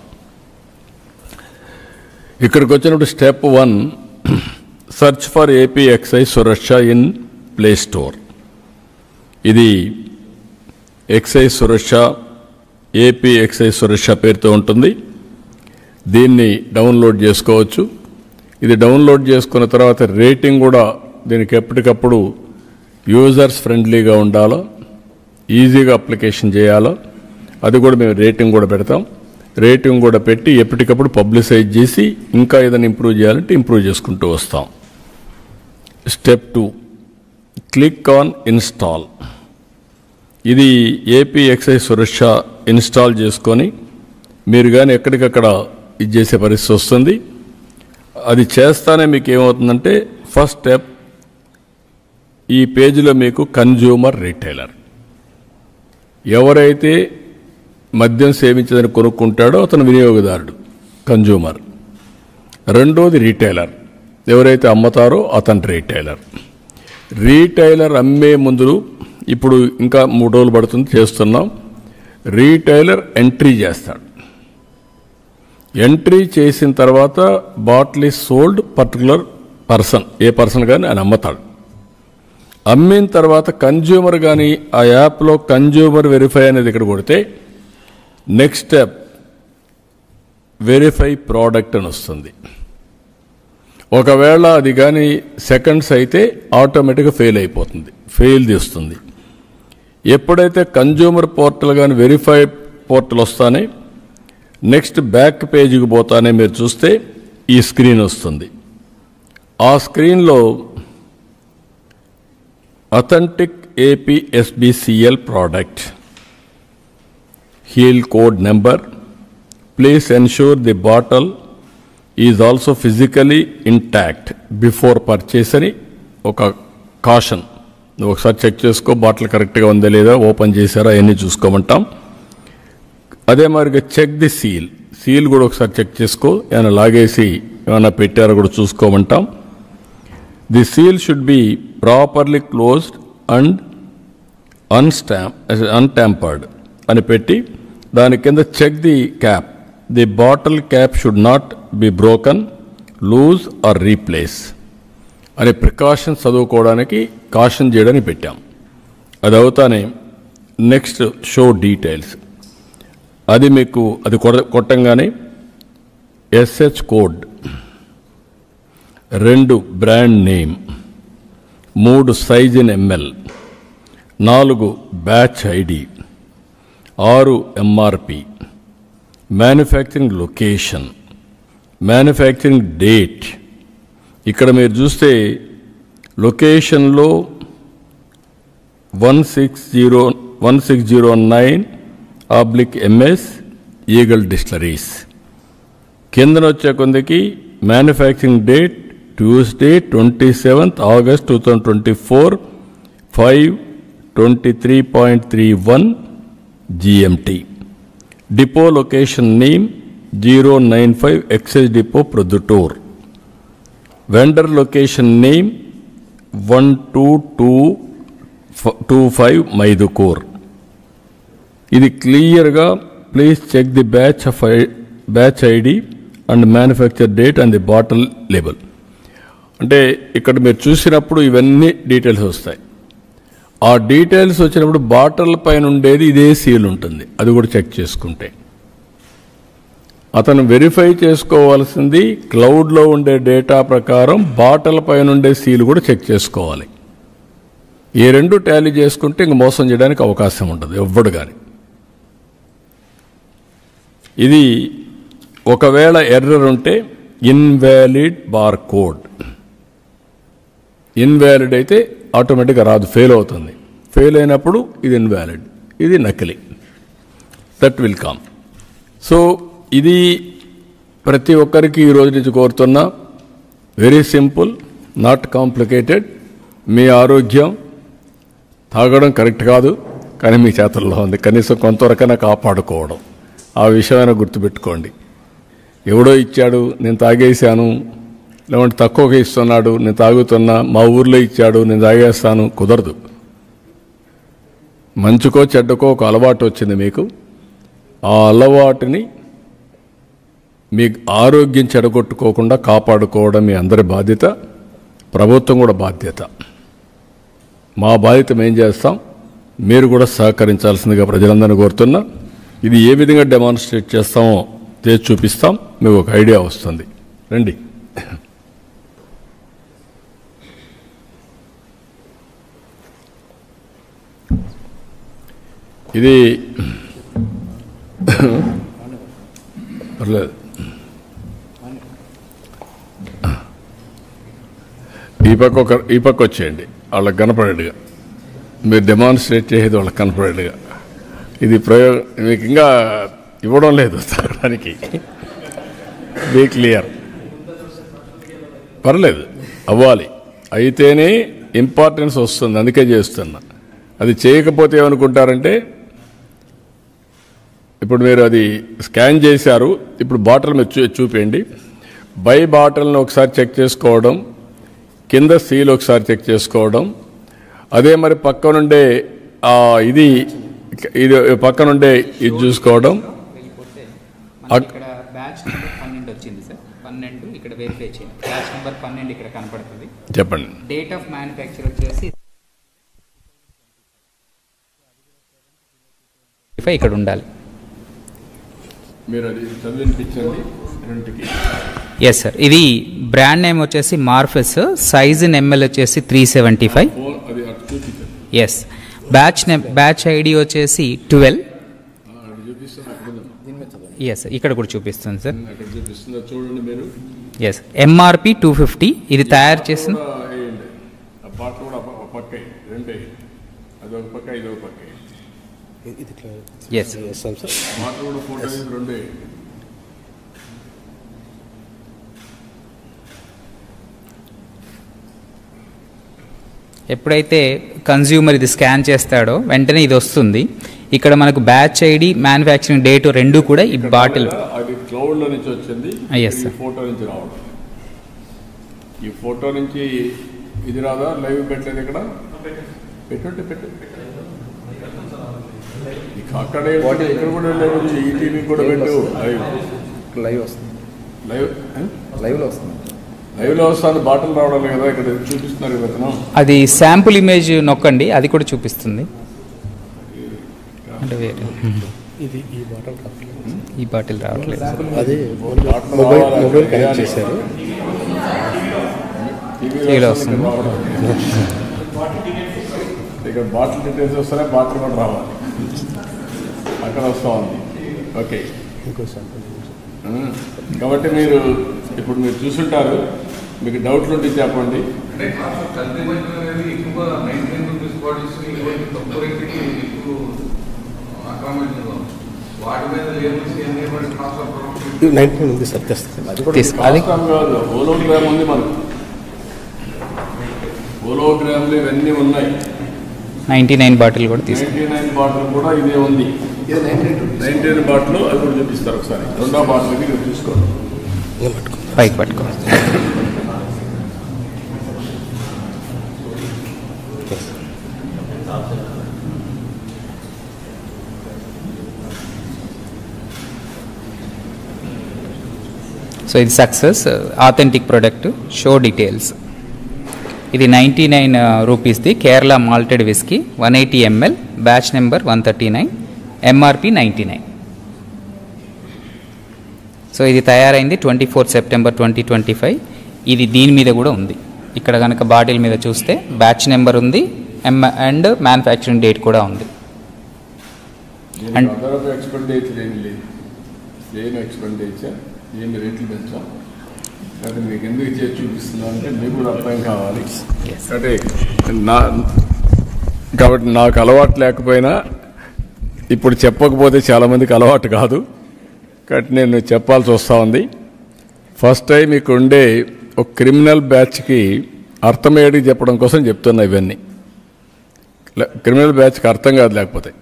ఇక్కడికి వచ్చినప్పుడు step 1, search for AP excise Suraksha in Play Store. ఇది excise Suraksha, AP excise Suraksha పేరుతో ఉంటుంది. దీన్ని డౌన్లోడ్ చేసుకోవచ్చు. ఇది డౌన్లోడ్ చేసుకున్న తర్వాత రేటింగ్ కూడా దీనికి ఎప్పటికప్పుడు యూజర్స్ ఫ్రెండ్లీగా ఉండాలో, ఈజీగా అప్లికేషన్ చేయాలో, అది కూడా మేము రేటింగ్ కూడా పెడతాం. రేటింగ్ కూడా పెట్టి ఎప్పటికప్పుడు పబ్లిసైజ్ చేసి ఇంకా ఏదైనా ఇంప్రూవ్ చేయాలంటే ఇంప్రూవ్ చేసుకుంటూ వస్తాం. Step 2, click on install. ఇది ఏపీ ఎక్సైజ్ సురక్ష ఇన్స్టాల్ చేసుకొని మీరు కానీ ఎక్కడికక్కడ ఇది చేసే పరిస్థితి వస్తుంది. అది చేస్తానే మీకు ఏమవుతుందంటే, ఫస్ట్ స్టెప్, ఈ పేజీలో మీకు కన్జ్యూమర్ రీటైలర్, ఎవరైతే మద్యం సేవించదని కొనుక్కుంటాడో అతను వినియోగదారుడు, కన్జ్యూమర్. రెండోది రీటైలర్, ఎవరైతే అమ్ముతారో అతను రీటైలర్. రీటైలర్ అమ్మే ముందు, ఇప్పుడు ఇంకా 3 రోజులు పడుతుంది, చేస్తున్నాం. రీటైలర్ ఎంట్రీ చేస్తాడు. ఎంట్రీ చేసిన తర్వాత bottle is sold particular person, A person కానీ ఆయన అమ్ముతాడు. అమ్మిన తర్వాత కన్జ్యూమర్ కానీ ఆ యాప్లో కన్జ్యూమర్ వెరిఫై అనేది ఇక్కడ కొడితే నెక్స్ట్ స్టెప్ వెరిఫై ప్రోడక్ట్ అని వస్తుంది. ఒకవేళ అది కానీ సెకండ్స్ అయితే ఆటోమేటిక్గా ఫెయిల్ అయిపోతుంది, ఫెయిల్ తీస్తుంది. ఎప్పుడైతే కన్జ్యూమర్ పోర్టల్ కానీ వెరిఫై పోర్టల్ వస్తానే నెక్స్ట్ బ్యాక్ పేజీకి పోతానే మీరు చూస్తే ఈ స్క్రీన్ వస్తుంది. ఆ స్క్రీన్లో authentic APSBCL product, heal code number, please ensure the bottle is also physically intact before purchase అని ఒక కాషన్. నువ్వు ఒకసారి చెక్ చేసుకో, బాటిల్ కరెక్ట్గా ఉందా లేదా, ఓపెన్ చేశారా అవన్నీ చూసుకోమంటాం. అదే మరిగా చెక్ ది సీల్, సీల్ కూడా ఒకసారి చెక్ చేసుకో, ఏమైనా లాగేసి ఏమైనా పెట్టారో కూడా చూసుకోమంటాం. The seal should be properly closed and untampered అని పెట్టి దాని కింద check the cap, the bottle cap should not be broken, loose or replace అనే ప్రికాషన్స్ చదువుకోవడానికి కాషన్ చేయడానికి పెట్టాం. అది అవుతానే నెక్స్ట్ షో డీటెయిల్స్, అది మీకు అది కొట్టంగానే SH code, 2 brand name, 3 size in ML, 4 batch ID, 6 MRP, manufacturing location, manufacturing date. ఇక్కడ మీరు చూస్తే లొకేషన్లో 1609/MS ఈగల్ డిస్టిలరీస్. కిందన వచ్చే కొందికి manufacturing date Tuesday 27th August 2024 5:23.31 GMT. Depot location name 095 excise depot Proddatur. Vendor location name 12225 Mydukur. ఇది క్లియర్గా please check the batch ID and manufacture date and the bottle label. అంటే ఇక్కడ మీరు చూసినప్పుడు ఇవన్నీ డీటెయిల్స్ వస్తాయి. ఆ డీటెయిల్స్ వచ్చినప్పుడు బాటిల్ పైన ఉండేది ఇదే సీల్ ఉంటుంది, అది కూడా చెక్ చేసుకుంటే. అతను వెరిఫై చేసుకోవాల్సింది క్లౌడ్లో ఉండే డేటా ప్రకారం బాటిల్ పైన ఉండే సీల్ కూడా చెక్ చేసుకోవాలి. ఈ రెండు టాలీ చేసుకుంటే ఇంక మోసం చేయడానికి అవకాశం ఉండదు ఎవ్వడు కానీ. ఇది ఒకవేళ ఎర్రర్ ఉంటే ఇన్వాలిడ్ బార్ కోడ్, ఇన్వాలిడ్ అయితే ఆటోమేటిక్గా రాదు, ఫెయిల్ అవుతుంది. ఫెయిల్ అయినప్పుడు ఇది ఇన్వాలిడ్, ఇది నకిలీ, దట్ విల్ కమ్. సో ఇది ప్రతి ఒక్కరికి ఈరోజు నుంచి కోరుతున్నా, వెరీ సింపుల్, నాట్ కాంప్లికేటెడ్. మీ ఆరోగ్యం తాగడం కరెక్ట్ కాదు, కానీ మీ చేతుల్లో ఉంది. కనీసం కొంతవరకైనా కాపాడుకోవడం, ఆ విషయమైనా గుర్తుపెట్టుకోండి. ఎవడో ఇచ్చాడు నేను తాగేశాను, లేదంటే తక్కువగా ఇస్తున్నాడు నేను తాగుతున్నా, మా ఊర్లో ఇచ్చాడు నేను తాగేస్తాను, కుదరదు. మంచుకో చెడ్డకో ఒక అలవాటు వచ్చింది మీకు, ఆ అలవాటుని మీ ఆరోగ్యం చెడగొట్టుకోకుండా కాపాడుకోవడం మీ అందరి బాధ్యత, ప్రభుత్వం కూడా బాధ్యత. మా బాధ్యత మేము చేస్తాం, మీరు కూడా సహకరించాల్సిందిగా ప్రజలందరినీ కోరుతున్నా. ఇది ఏ విధంగా డెమాన్స్ట్రేట్ చేస్తామో చేసి చూపిస్తాం, మీకు ఒక ఐడియా వస్తుంది. రండి. ఇది పర్లేదు, ఈ పక్క వచ్చేయండి, వాళ్ళకి కనపడేట్టుగా మీరు డెమాన్స్ట్రేట్ చేసేది వాళ్ళకి కనపడేట్టుగా. ఇది ప్రయోగం మీకు ఇంకా ఇవ్వడం లేదు తాగడానికి, బీ క్లియర్. పర్లేదు, అవ్వాలి, అయితేనే ఇంపార్టెన్స్ వస్తుంది, అందుకే చేస్తున్నా. అది చేయకపోతే ఏమనుకుంటారంటే, ఇప్పుడు మీరు అది స్కాన్ చేశారు, ఇప్పుడు బాటిల్ మీరు చూపించండి. బై బాటిల్ని ఒకసారి చెక్ చేసుకోవడం, కింద సీల్ ఒకసారి చెక్ చేసుకోవడం, అదే మరి పక్కనుండే ఇది పక్కనుండే ఇది చూసుకోవడం. వెరిఫై చేయండి. బ్యాచ్ నెంబర్ 12 ఇక్కడ కనపడుతుంది. చెప్పండి. డేట్ ఆఫ్ మ్యానుఫ్యాక్చర్ వచ్చేసి ఇక్కడ ఉండాలి. మీరు అది చదివించండి రెండుకి. Yes sir. ఇది బ్రాండ్ నేమ్ వచ్చేసి మార్ఫెస్, సైజ్ ఇన్ ఎంఎల్ వచ్చేసి 375. ఎస్. బ్యాచ్ ఐడి వచ్చేసి 12. ఎస్ ఇక్కడ కూడా చూపిస్తుంది సార్. చూడండి మీరు. ఎస్. ఎంఆర్పి 250. ఇది తయారు చేసిన ఎస్ ఎప్పుడైతే కన్జ్యూమర్ ఇది స్కాన్ చేస్తాడో వెంటనే ఇది వస్తుంది. ఇక్కడ మనకు బ్యాచ్ ఐడి, మ్యానుఫ్యాక్చరింగ్ డేట్ రెండు కూడా ఈ బాటిల్ క్లౌడ్ లో నుంచి వచ్చింది. Yes sir. ఫోటో నుంచి రావడం. ఈ ఫోటో నుంచి ఇది రాదా? లైవ్ పెట్టలేదు ఇక్కడ. పెట్టు అక్కడే ఇక్కడ కూడా లేదు. ఈటీవీ కూడా పెట్టు. లైవ్ వస్తుంది. లైవ్ లో వస్తుంది. బాటిల్ రావడం కదా ఇక్కడ చూపిస్తున్నారు కదా. అది శాంపుల్ ఇమేజ్ నొక్కండి, అది కూడా చూపిస్తుంది. అంటే వేరే ఈ బాటిల్ రావట్లేదు. అది మొబైల్ కనెక్ట్ చేశారు. ఇలా వస్తుంది. ఇక్కడ బాటిల్ డీటెయిల్స్ వస్తానే బాటిల్ కూడా రావాలి. అక్కడ వస్తూ ఉంది. ఓకే. కాబట్టి మీరు ఇప్పుడు చూసుంటారు. మీకు డౌట్లు ఉంటే చెప్పండి. హోలోగ్రామ్ ఉంది మనకు. హోలోగ్రామ్లు ఇవన్నీ ఉన్నాయి. 99 బాటిల్ కూడా తీసుకుంటాం. 99 బాటిల్ కూడా ఇదే ఉంది. 99 బాటిల్ అది కూడా చూపిస్తారు ఒకసారి. రెండో బాటిల్కి మీరు చూసుకోండి. పైకి పట్టుకోండి. సో ఇది success. Authentic product. Show details. ఇది 99 రూపీస్ది Kerala malted whisky 180 ml, batch number 139, MRP 99. So ఇది తయారైంది 24 సెప్టెంబర్ 2025. ఇది దీని మీద కూడా ఉంది. ఇక్కడ కనుక బాటిల్ మీద చూస్తే బ్యాచ్ నెంబర్ ఉంది అండ్ మ్యానుఫ్యాక్చరింగ్ డేట్ కూడా ఉంది. అండ్ ఎక్స్పెండిచర్ ఏమి రేట్లు పెంచాం. కాబట్టి మీకు ఎందుకు చేసి చూపిస్తున్నాం అంటే మీకు కూడా అర్థం కావాలి. అంటే కాబట్టి నాకు అలవాటు లేకపోయినా ఇప్పుడు చెప్పకపోతే చాలామందికి అలవాటు కాదు. కాబట్టి నేను చెప్పాల్సి వస్తూ ఉంది. ఫస్ట్ టైం మీకు ఉండే ఒక క్రిమినల్ బ్యాచ్కి అర్థమయ్యేది చెప్పడం కోసం చెప్తున్నా. ఇవన్నీ క్రిమినల్ బ్యాచ్కి అర్థం కాదు లేకపోతే.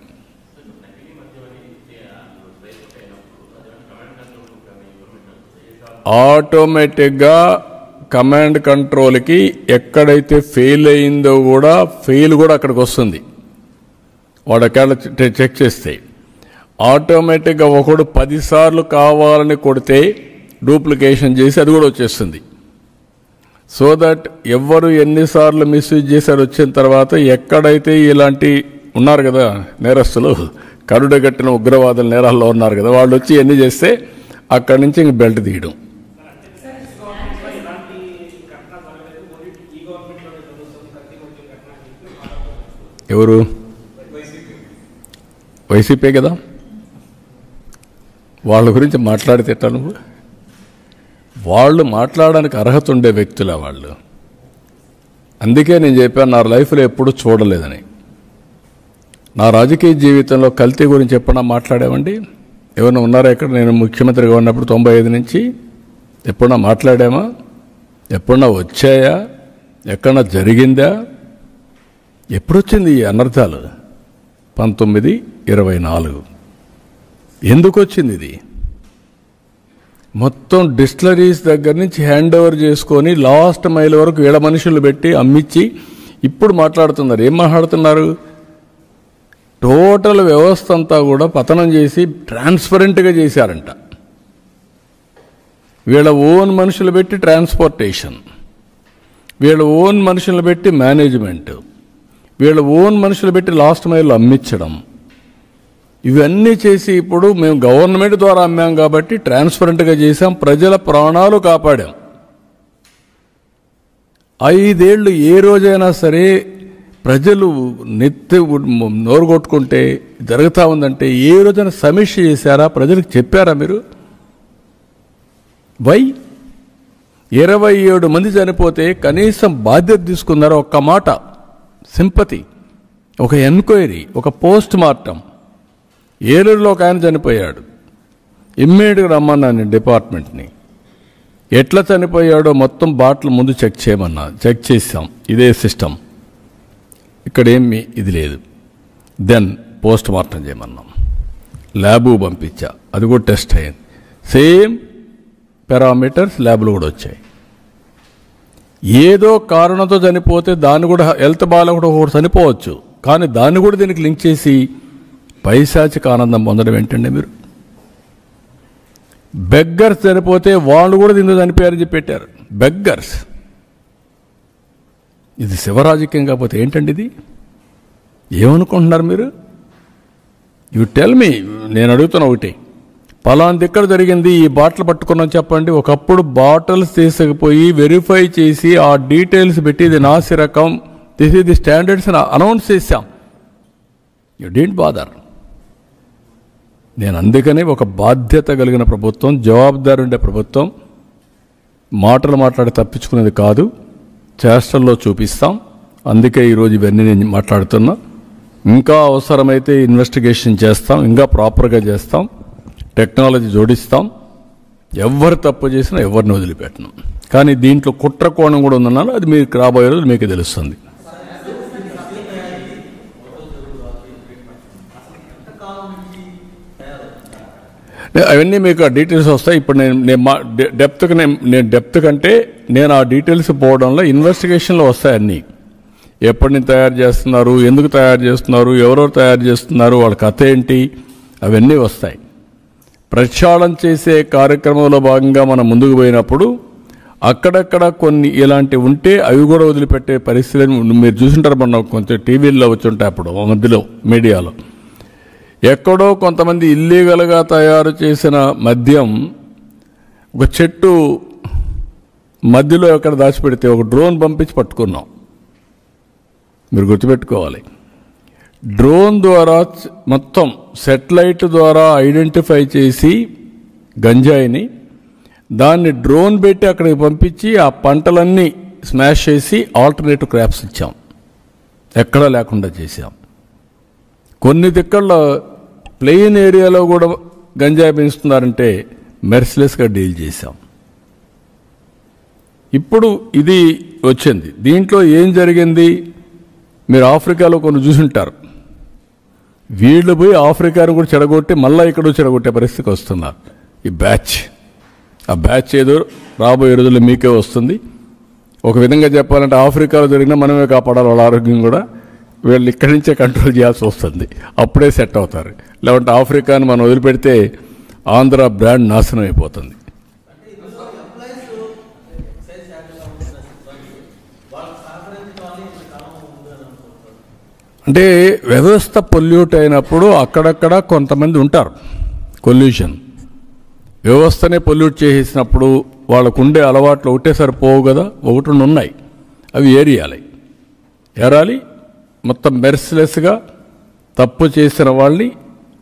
ఆటోమేటిక్గా కమాండ్ కంట్రోల్కి ఎక్కడైతే ఫెయిల్ అయిందో కూడా ఫెయిల్ కూడా అక్కడికి వస్తుంది. వాడు అక్కడ చెక్ చేస్తే ఆటోమేటిక్గా ఒకడు 10 సార్లు కావాలని కొడితే డూప్లికేషన్ చేసి అది కూడా వచ్చేస్తుంది. సో దట్ ఎవరు ఎన్నిసార్లు మిస్యూజ్ చేశారు వచ్చిన తర్వాత ఎక్కడైతే ఇలాంటి ఉన్నారు కదా నేరస్తులు, కరుడుగట్టిన ఉగ్రవాదుల నేరాల్లో ఉన్నారు కదా, వాళ్ళు వచ్చి ఎన్ని చేస్తే అక్కడి నుంచి ఇంక బెల్ట్ తీయడం. ఎవరు? వైసీపీ కదా. వాళ్ళ గురించి మాట్లాడితే ఎట్లా నువ్వు? వాళ్ళు మాట్లాడడానికి అర్హత ఉండే వ్యక్తులే వాళ్ళు. అందుకే నేను చెప్పాను నా లైఫ్లో ఎప్పుడూ చూడలేదని. నా రాజకీయ జీవితంలో కల్తీ గురించి ఎప్పుడన్నా మాట్లాడామండి? ఎవరైనా ఉన్నారా ఇక్కడ? నేను ముఖ్యమంత్రిగా ఉన్నప్పుడు 95 నుంచి ఎప్పుడన్నా మాట్లాడామా? ఎప్పుడన్నా వచ్చాయా? ఎక్కడన్నా జరిగిందా? ఎప్పుడొచ్చింది ఈ అనర్థాలు? 1924. ఎందుకు వచ్చింది ఇది? మొత్తం డిస్టిలరీస్ దగ్గర నుంచి హ్యాండ్ ఓవర్ చేసుకొని లాస్ట్ మైల్ వరకు 7 మనుషులు పెట్టి అమ్మిచ్చి ఇప్పుడు మాట్లాడుతున్నారు. ఏం మాట్లాడుతున్నారు? టోటల్ వ్యవస్థ అంతా కూడా పతనం చేసి ట్రాన్స్పరెంట్గా చేశారంట. వీళ్ళ ఓన్ మనుషులు పెట్టి ట్రాన్స్పోర్టేషన్, వీళ్ళ ఓన్ మనుషులు పెట్టి మేనేజ్మెంట్, వీళ్ళ ఓన్ మనుషులు పెట్టి లాస్ట్ మైల్లో అమ్మించడం, ఇవన్నీ చేసి ఇప్పుడు మేము గవర్నమెంట్ ద్వారా అమ్మాం కాబట్టి ట్రాన్స్పరెంట్గా చేసాం, ప్రజల ప్రాణాలు కాపాడాం. 5 ఏళ్ళు ఏ రోజైనా సరే ప్రజలు నోరు కొట్టుకుంటే జరుగుతూ ఉందంటే ఏ రోజైనా సమీక్ష చేశారా? ప్రజలకు చెప్పారా మీరు? వై 27 మంది చనిపోతే కనీసం బాధ్యత తీసుకున్నారా? ఒక్క మాట సింపతి, ఒక ఎంక్వైరీ, ఒక పోస్ట్ మార్టం. ఏలూరులో ఒక ఆయన చనిపోయాడు, ఇమ్మీడియట్గా రమ్మన్నాను డిపార్ట్మెంట్ని. ఎట్లా చనిపోయాడో మొత్తం బాటిల్ ముందు చెక్ చేయమన్నా, చెక్ చేసాం. ఇదే సిస్టమ్, ఇక్కడేమి ఇది లేదు. దెన్ పోస్ట్ మార్టం చేయమన్నాం, ల్యాబు పంపించా, అది కూడా టెస్ట్ అయ్యింది. సేమ్ పారామీటర్స్ ల్యాబ్లో కూడా వచ్చాయి. ఏదో కారణంతో చనిపోతే దాన్ని కూడా హెల్త్ బాగాలేకుండా ఒకటి చనిపోవచ్చు, కానీ దాన్ని కూడా దీనికి లింక్ చేసి పైశాచిక ఆనందం పొందడం ఏంటండి మీరు? బెగ్గర్స్ చనిపోతే వాళ్ళు కూడా దీనిలో చనిపోయారని చెప్పి పెట్టారు. బెగ్గర్స్, ఇది శివరాజకీయం కాకపోతే ఏంటండి ఇది? ఏమనుకుంటున్నారు మీరు? You tell me. నేను అడుగుతున్నా ఒకటి, పలాంది ఎక్కడ జరిగింది, ఈ బాటిల్ పట్టుకున్నాం చెప్పండి. ఒకప్పుడు బాటిల్స్ తీసుకుపోయి వెరిఫై చేసి ఆ డీటెయిల్స్ పెట్టి ఇది నాసి రకం, దిస్ ఈజ్ ది స్టాండర్డ్స్ అని అనౌన్స్ చేశాం. You don't bother. నేను అందుకనే ఒక బాధ్యత కలిగిన ప్రభుత్వం, జవాబుదారి ఉండే ప్రభుత్వం, మాటలు మాట్లాడి తప్పించుకునేది కాదు, చేష్టల్లో చూపిస్తాం. అందుకే ఈరోజు ఇవన్నీ నేను మాట్లాడుతున్నా. ఇంకా అవసరమైతే ఇన్వెస్టిగేషన్ చేస్తాం, ఇంకా ప్రాపర్గా చేస్తాం, టెక్నాలజీ జోడిస్తాం. ఎవరు తప్పు చేసినా ఎవరిని వదిలిపెట్టను. కానీ దీంట్లో కుట్ర కోణం కూడా ఉందన్నారు, అది మీకు రాబోయే రోజు మీకు తెలుస్తుంది. అవన్నీ మీకు ఆ డీటెయిల్స్ వస్తాయి. ఇప్పుడు నేను డెప్త్ కంటే నేను ఆ డీటెయిల్స్ పోవడంలో ఇన్వెస్టిగేషన్లో వస్తాయి అన్నీ. ఎప్పటి నుంచి తయారు చేస్తున్నారు, ఎందుకు తయారు చేస్తున్నారు, ఎవరెవరు తయారు చేస్తున్నారు, వాళ్ళ కథ ఏంటి, అవన్నీ వస్తాయి. ప్రక్షాళన చేసే కార్యక్రమంలో భాగంగా మనం ముందుకు పోయినప్పుడు అక్కడక్కడ కొన్ని ఇలాంటివి ఉంటే అవి కూడా వదిలిపెట్టే పరిస్థితులను మీరు చూసింటారు. మొన్న కొంచెం టీవీల్లో వచ్చి ఉంటాయి అప్పుడు మధ్యలో మీడియాలో. ఎక్కడో కొంతమంది ఇల్లీగల్గా తయారు చేసిన మద్యం ఒక చెట్టు మధ్యలో ఎక్కడ దాచిపెడితే ఒక డ్రోన్ పంపించి పట్టుకున్నాం. మీరు గుర్తుపెట్టుకోవాలి, డ్రోన్ ద్వారా మొత్తం సెటిలైట్ ద్వారా ఐడెంటిఫై చేసి గంజాయిని దాన్ని డ్రోన్ పెట్టి అక్కడికి పంపించి ఆ పంటలన్నీ స్మాష్ చేసి ఆల్టర్నేటివ్ క్రాప్స్ ఇచ్చాం, ఎక్కడా లేకుండా చేశాం. కొన్ని దిక్కల్లో ప్లెయిన్ ఏరియాలో కూడా గంజాయి పెంచుతున్నారంటే మెర్సిలెస్గా డీల్ చేశాం. ఇప్పుడు ఇది వచ్చింది. దీంట్లో ఏం జరిగింది, మీరు ఆఫ్రికాలో కొన్ని చూసుంటారు. వీళ్ళు పోయి ఆఫ్రికాను కూడా చెడగొట్టి మళ్ళీ ఇక్కడ చెడగొట్టే పరిస్థితికి వస్తున్నారు ఈ బ్యాచ్. ఆ బ్యాచ్ ఏదో రాబోయే రోజుల్లో మీకే వస్తుంది. ఒక విధంగా చెప్పాలంటే ఆఫ్రికాలో జరిగినా మనమే కాపాడాలి వాళ్ళ ఆరోగ్యం కూడా. వీళ్ళు ఇక్కడి నుంచే కంట్రోల్ చేయాల్సి వస్తుంది, అప్పుడే సెట్ అవుతారు. లేదంటే ఆఫ్రికాని మనం వదిలిపెడితే ఆంధ్ర బ్రాండ్ నాశనం అయిపోతుంది. అంటే వ్యవస్థ పొల్యూట్ అయినప్పుడు అక్కడక్కడ కొంతమంది ఉంటారు, కొల్యూషన్. వ్యవస్థనే పొల్యూట్ చేసేసినప్పుడు వాళ్ళకు ఉండే అలవాట్లు ఒకటేసారి పోవు కదా, ఒకటి ఉన్నాయి. అవి ఏరాలి. మొత్తం మెర్సిలెస్గా తప్పు చేసిన వాళ్ళని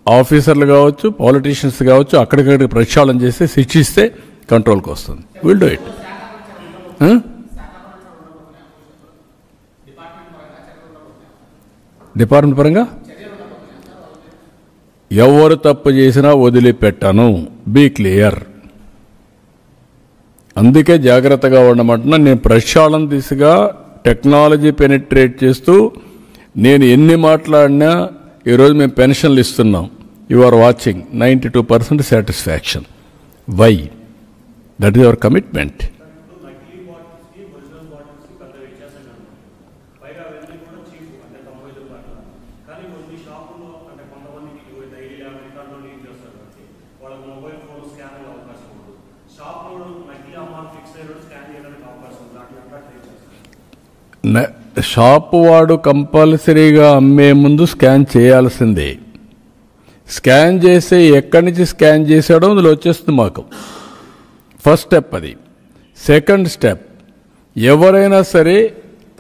ఆఫీసర్లు కావచ్చు, పాలిటీషియన్స్ కావచ్చు, అక్కడికక్కడికి ప్రక్షాళన చేస్తే శిక్షిస్తే కంట్రోల్కి వస్తుంది. Will do it. డిపార్ట్మెంట్ పరంగా ఎవరు తప్పు చేసినా వదిలిపెట్టను, బీ క్లియర్. అందుకే జాగ్రత్తగా ఉండమంటున్నా. నేను ప్రక్షాళన దిశగా టెక్నాలజీ పెనిట్రేట్ చేస్తూ నేను ఎన్ని మాట్లాడినా, ఈరోజు మేము పెన్షన్లు ఇస్తున్నాం. You are watching 92% satisfaction. Why? That is our commitment. వాళ్ళకి మొబైల్ ఫోన్ స్కాన్ అవకాశం ఉండదు. షాప్లో షాపు వాడు కంపల్సరీగా అమ్మే ముందు స్కాన్ చేయాల్సిందే. స్కాన్ చేస్తే ఎక్కడి నుంచి స్కాన్ చేశాడో అందులో వచ్చేస్తుంది మాకు. ఫస్ట్ స్టెప్ అది. సెకండ్ స్టెప్, ఎవరైనా సరే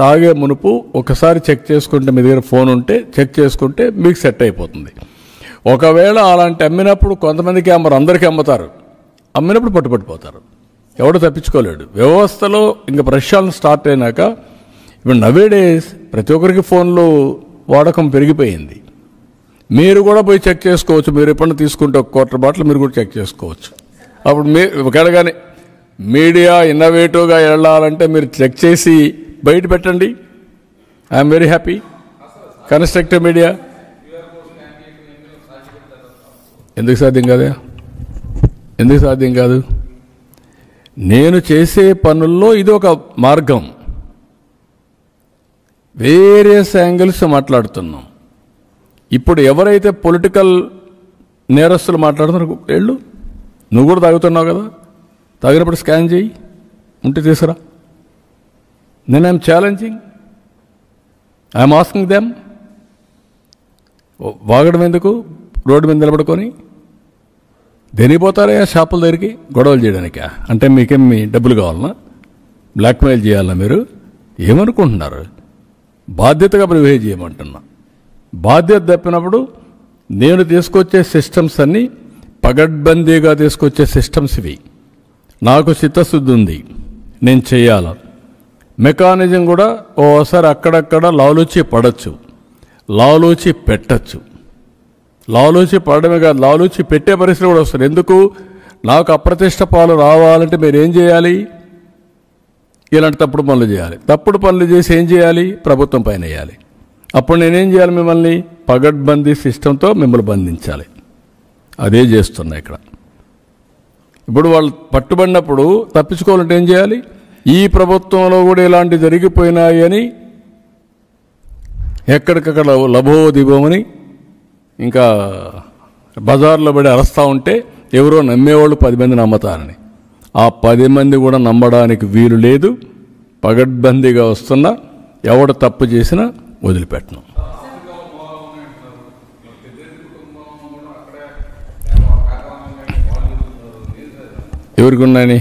తాగే మునుపు ఒకసారి చెక్ చేసుకుంటే, మీ దగ్గర ఫోన్ ఉంటే చెక్ చేసుకుంటే మీకు సెట్ అయిపోతుంది. ఒకవేళ అలాంటి అమ్మినప్పుడు కొంతమందికి అమ్మరు, అందరికీ అమ్ముతారు. అమ్మినప్పుడు పట్టుపట్టిపోతారు, ఎవడు తప్పించుకోలేడు. వ్యవస్థలో ఇంకా ప్రశ్నలు స్టార్ట్ అయినాక ఇప్పుడు నవేడేస్ ప్రతి ఒక్కరికి ఫోన్లో వాడకం పెరిగిపోయింది. మీరు కూడా పోయి చెక్ చేసుకోవచ్చు. మీరు ఎప్పుడైనా తీసుకుంటే ఒక క్వార్టర్ బాటిల్ మీరు కూడా చెక్ చేసుకోవచ్చు. అప్పుడు ఒకవేళ కానీ మీడియా ఇన్నోవేటివ్గా వెళ్ళాలంటే మీరు చెక్ చేసి బయట పెట్టండి. I'm very happy. Constructive media ఎందుకు సాధ్యం కాదా? ఎందుకు సాధ్యం కాదు? నేను చేసే పనుల్లో ఇది ఒక మార్గం. వేరియస్ యాంగిల్స్ మాట్లాడుతున్నాం. ఇప్పుడు ఎవరైతే పొలిటికల్ నేరస్తులు మాట్లాడుతున్నారు, వెళ్ళు, నువ్వు కూడా తాగుతున్నావు కదా, తాగినప్పుడు స్కాన్ చేయి, ఉంటే తీసుకురా. నేను I'm challenging, I'm asking them. వాగడం ఎందుకు? రోడ్డు మీద నిలబడుకొని దేనిపోతారా షాపుల దగ్గరికి గొడవలు చేయడానికా? అంటే మీకేం మీ డబ్బులు కావాలన్నా? బ్లాక్మెయిల్ చేయాలన్నా? మీరు ఏమనుకుంటున్నారు? బాధ్యతగా బిహేవ్ చేయమంటున్నా. బాధ్యత తప్పినప్పుడు నేను తీసుకొచ్చే సిస్టమ్స్ అన్నీ పగడ్బందీగా తీసుకొచ్చే సిస్టమ్స్ ఇవి. నాకు చిత్తశుద్ధి ఉంది, నేను చేయాల. మెకానిజం కూడా ఓసారి అక్కడక్కడ లాలూచి పడచ్చు, లాలూచి పెట్టచ్చు. లాలూచి పడడమే కాదు, లాలూచి పెట్టే పరిస్థితి కూడా వస్తుంది. ఎందుకు? నాకు అప్రతిష్ట పాలు రావాలంటే మీరు ఏం చేయాలి? ఇలాంటి తప్పుడు పనులు చేయాలి. తప్పుడు పనులు చేసి ఏం చేయాలి? ప్రభుత్వం పైన వేయాలి. అప్పుడు నేనేం చేయాలి? మిమ్మల్ని పగడ్బందీ సిస్టంతో మిమ్మల్ని బంధించాలి. అదే చేస్తున్నా ఇక్కడ. ఇప్పుడు వాళ్ళు పట్టుబడినప్పుడు తప్పించుకోవాలంటే ఏం చేయాలి? ఈ ప్రభుత్వంలో కూడా ఇలాంటి జరిగిపోయినాయి అని ఎక్కడికక్కడ లభోదిబోమని ఇంకా బజార్లో పడి అరస్తూ ఉంటే ఎవరో నమ్మేవాళ్ళు 10 మంది నమ్ముతారని. ఆ 10 మంది కూడా నమ్మడానికి వీలు లేదు. పగడ్బందీగా వస్తున్నా, ఎవడు తప్పు చేసినా వదిలిపెట్టను. ఎవరికి ఉన్నాయని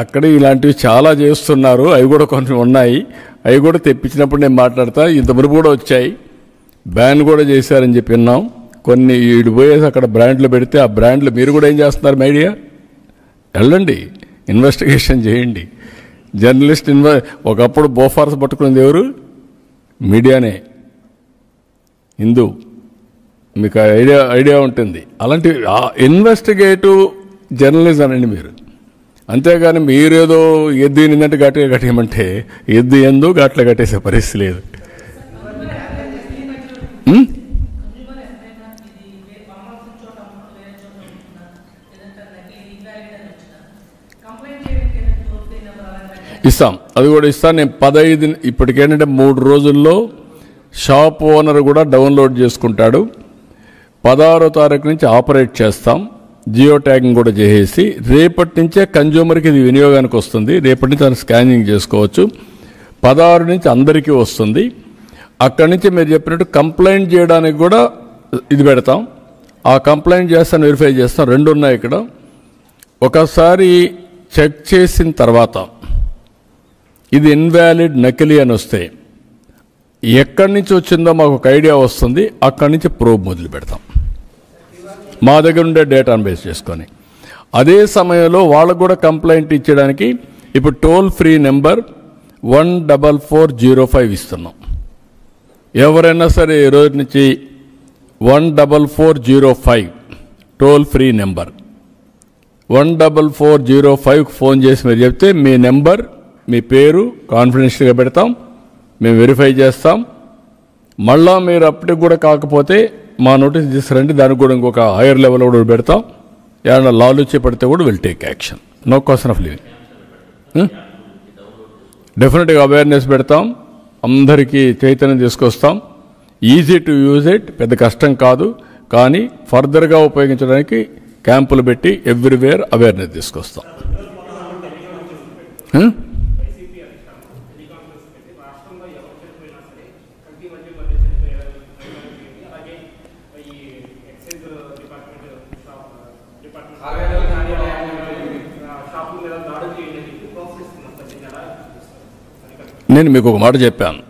అక్కడ ఇలాంటివి చాలా చేస్తున్నారు. అవి కూడా కొన్ని ఉన్నాయి. అవి కూడా తెప్పించినప్పుడు నేను మాట్లాడతా. ఇంతవరకు కూడా వచ్చాయి, బ్యాన్ కూడా చేశారని చెప్పి విన్నాం. కొన్ని ఈడు పోయేసి అక్కడ బ్రాండ్లు పెడితే ఆ బ్రాండ్లు మీరు కూడా ఏం చేస్తున్నారు? మీడియా వెళ్ళండి, ఇన్వెస్టిగేషన్ చేయండి. జర్నలిస్ట్ ఒకప్పుడు బోఫార్స్ పట్టుకునేది ఎవరు? మీడియానే. హిందూ మీకు ఐడియా ఉంటుంది. అలాంటి ఇన్వెస్టిగేటివ్ జర్నలిజం అండి మీరు. అంతేగాని మీరేదో ఎద్దు ఏంటంటే గట్టిగా కట్టేయమంటే ఎద్దు ఎందు గట్ల కట్టేసే పరిస్థితి లేదు. ఇస్తాం, అది కూడా ఇస్తాను. నేను 15 ఇప్పటికేంటంటే 3 రోజుల్లో షాప్ ఓనర్ కూడా డౌన్లోడ్ చేసుకుంటాడు. 16వ తారీఖు నుంచి ఆపరేట్ చేస్తాం. జియో ట్యాగింగ్ కూడా చేసేసి రేపటి నుంచే కన్జ్యూమర్కి ఇది వినియోగానికి వస్తుంది. రేపటి నుంచి దాన్ని స్కానింగ్ చేసుకోవచ్చు. 16 నుంచి అందరికీ వస్తుంది. అక్కడి నుంచి మీరు చెప్పినట్టు కంప్లైంట్ చేయడానికి కూడా ఇది పెడతాం. ఆ కంప్లైంట్ చేస్తాను, వెరిఫై చేస్తాం. 2 ఉన్నాయి ఇక్కడ. ఒకసారి చెక్ చేసిన తర్వాత ఇది ఇన్వాలిడ్, నకిలీ అని వస్తే ఎక్కడి నుంచి వచ్చిందో మాకు ఒక ఐడియా వస్తుంది. అక్కడి నుంచి ప్రోబ్ మొదలు పెడతాం, మా దగ్గర ఉండే డేటాను బేస్ చేసుకొని. అదే సమయంలో వాళ్ళకు కూడా కంప్లైంట్ ఇచ్చడానికి ఇప్పుడు టోల్ ఫ్రీ నెంబర్ 14405 ఇస్తున్నాం. ఎవరైనా సరే ఈ రోజు నుంచి 14405 టోల్ ఫ్రీ నెంబర్ 14405 ఫోన్ చేసి మీరు చెప్తే మీ నెంబర్, మీ పేరు కాన్ఫిడెన్షియల్గా పెడతాం, మేము వెరిఫై చేస్తాం. మళ్ళా మీరు అప్పటికి కూడా కాకపోతే మా నోటీస్ తీసుకురండి, దానికి కూడా ఇంకొక హైయర్ లెవెల్ కూడా పెడతాం. ఏమన్నా లాలూచి పడితే కూడా will take action. No question of living. డెఫినెట్గా అవేర్నెస్ పెడతాం, అందరికీ చైతన్యం తీసుకొస్తాం. ఈజీ టు యూజ్ ఇట్, పెద్ద కష్టం కాదు. కానీ ఫర్దర్గా ఉపయోగించడానికి క్యాంపులు పెట్టి ఎవ్రీవేర్ అవేర్నెస్ తీసుకొస్తాం. నేను మీకు ఒక మాట చెప్పాను.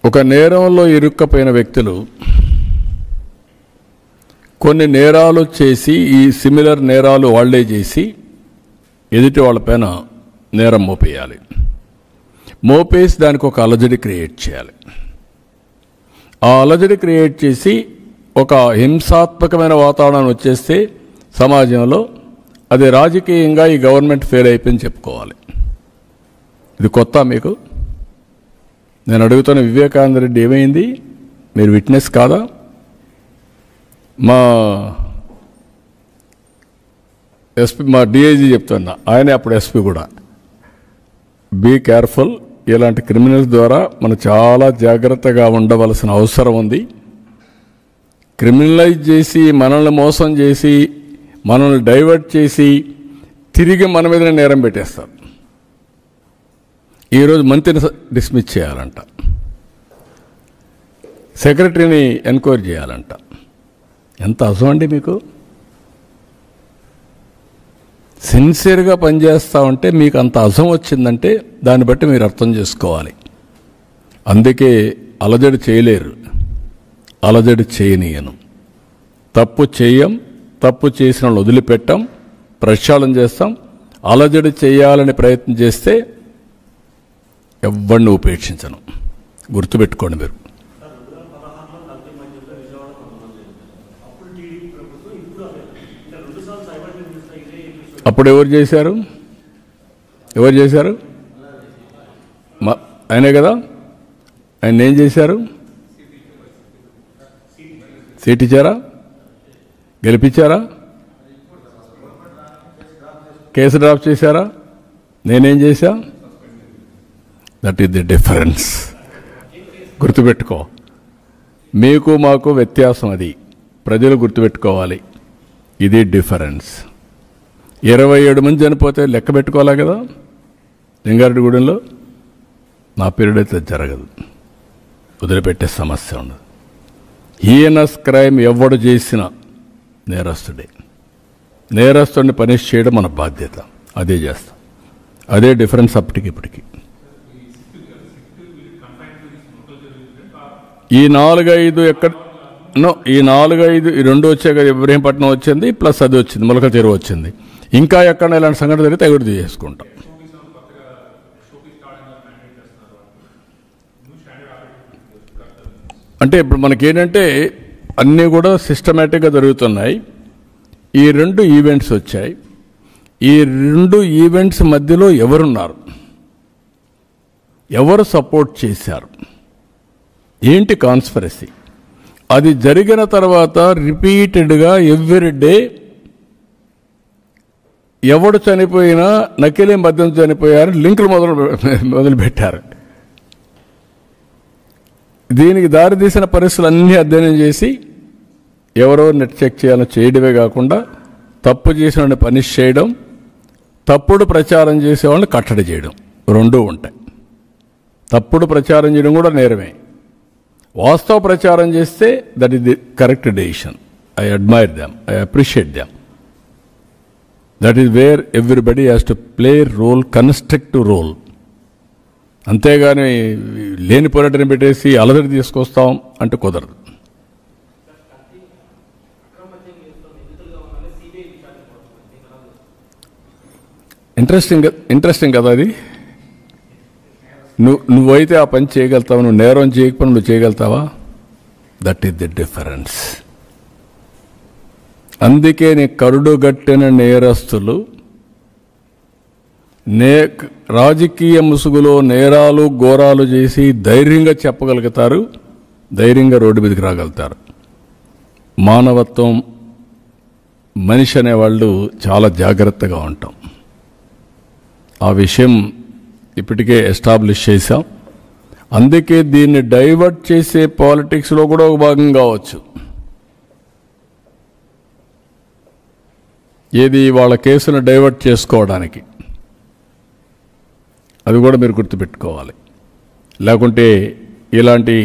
ఒక నేరంలో ఇరుక్కపోయిన వ్యక్తులు కొన్ని నేరాలు చేసి ఈ సిమిలర్ నేరాలు వాళ్లే చేసి ఎదుటి వాళ్ళపైన నేరం మోపేయాలి. మోపేసి దానికి ఒక అలజడి క్రియేట్ చేయాలి. ఆ అలజడి క్రియేట్ చేసి ఒక హింసాత్మకమైన వాతావరణం వచ్చేస్తే సమాజంలో అది రాజకీయంగా ఈ గవర్నమెంట్ ఫెయిల్ అయిపోయింది చెప్పుకోవాలి. ఇది కొత్త మీకు? నేను అడుగుతున్న వివేకానంద రెడ్డి ఏమైంది? మీరు విట్నెస్ కాదా? మా ఎస్పీ, మా డిఐజీ చెప్తున్నా, ఆయనే అప్పుడు ఎస్పీ కూడా, బీ కేర్ఫుల్. ఇలాంటి క్రిమినల్స్ ద్వారా మనం చాలా జాగ్రత్తగా ఉండవలసిన అవసరం ఉంది. క్రిమినలైజ్ చేసి మనల్ని మోసం చేసి మనల్ని డైవర్ట్ చేసి తిరిగి మన మీదనే నేరం పెట్టేస్తారు. ఈరోజు మంత్రిని డిస్మిస్ చేయాలంట, సెక్రటరీని ఎంక్వైరీ చేయాలంట. ఎంత అసలు అండి మీకు? సిన్సియర్గా పనిచేస్తూ ఉంటే మీకు అంత అసహం వచ్చిందంటే దాన్ని బట్టి మీరు అర్థం చేసుకోవాలి. అందుకే అలజడి చేయలేరు, అలజడి చేయనీయను. తప్పు చేయం, తప్పు చేసిన వాళ్ళు వదిలిపెట్టాం, ప్రక్షాళన చేస్తాం. అలజడి చేయాలని ప్రయత్నం చేస్తే ఎవరిని ఉపేక్షించను. గుర్తుపెట్టుకోండి మీరు. అప్పుడు ఎవరు చేశారు? ఎవరు చేశారు? ఆయనే కదా. ఆయన ఏం చేశారు? సీట్ ఇచ్చారా? గెలిపించారా? కేసు డ్రాప్ చేశారా? నేనేం చేశా? That is the difference. గుర్తుపెట్టుకో. మీకు మాకు వ్యత్యాసం అది ప్రజలు గుర్తుపెట్టుకోవాలి. ఇది డిఫరెన్స్. 27 మంది చనిపోతే లెక్క పెట్టుకోవాలా కదా లింగారెడ్డిగూడెంలో. నా పీరియడ్ అయితే జరగదు, వదిలిపెట్టే సమస్య ఉండదు. హీనస్ క్రైమ్ ఎవడు చేసినా నేరస్తుడే. నేరస్తుడిని పనిష్ చేయడం మన బాధ్యత. అదే చేస్తాం. అదే డిఫరెన్స్ అప్పటికి ఇప్పటికి. ఈ 4-5 ఎక్కడ ఈ 4-5 ఈ 2 వచ్చాయి కదా. ఇబ్రహీంపట్నం వచ్చింది, ప్లస్ అది వచ్చింది, ములక చెరువు వచ్చింది. ఇంకా ఎక్కడ ఇలాంటి సంఘటన జరిగితే ఎగుడు చేసుకుంటాం. అంటే ఇప్పుడు మనకేంటంటే అన్నీ కూడా సిస్టమేటిక్గా జరుగుతున్నాయి. ఈ 2 ఈవెంట్స్ వచ్చాయి. ఈ 2 ఈవెంట్స్ మధ్యలో ఎవరున్నారు, ఎవరు సపోర్ట్ చేశారు, ఏంటి కాన్స్పిరసీ? అది జరిగిన తర్వాత రిపీటెడ్గా ఎవ్రీ డే ఎవడు చనిపోయినా నకిలీ మద్యం చనిపోయారు లింకులు మొదలుపెట్టారు. దీనికి దారితీసిన పరిస్థితులన్నీ అధ్యయనం చేసి ఎవరో నెట్ చెక్ చేయాలని చేయడమే కాకుండా తప్పు చేసిన వాడిని పనిష్ చేయడం, తప్పుడు ప్రచారం చేసేవాళ్ళని కట్టడి చేయడం, 2 ఉంటాయి. తప్పుడు ప్రచారం చేయడం కూడా నేరమే. వాస్తవ ప్రచారం చేస్తే that is the correct decision. I admire them, I appreciate them. That is where everybody has to play role, constructive role. అంతేగాని లేని పోరాటం పెట్టేసి అలజడి తీసుకొస్తాం అంటే కుదరదు. ఇంట్రెస్టింగ్ కదా అది. నువ్వైతే ఆ పని చేయగలుగుతావు, నువ్వు నేరం చేయకపోయినా నువ్వు చేయగలుగుతావా? That is the difference. అందుకే నీ కరుడుగట్టిన నేరస్తులు రాజకీయ ముసుగులో నేరాలు ఘోరాలు చేసి ధైర్యంగా చెప్పగలుగుతారు, ధైర్యంగా రోడ్డు మీదకి రాగలుగుతారు. మానవత్వం, మనిషి అనేవాళ్ళు చాలా జాగ్రత్తగా ఉంటాం. ఆ విషయం ఇప్పటికే ఎస్టాబ్లిష్ చేశాం. అందుకే దీన్ని డైవర్ట్ చేసే పాలిటిక్స్లో కూడా ఒక భాగం కావచ్చు. ఏది వాళ్ళ కేసును డైవర్ట్ చేసుకోవడానికి, అది కూడా మీరు గుర్తుపెట్టుకోవాలి. లేకుంటే ఇలాంటి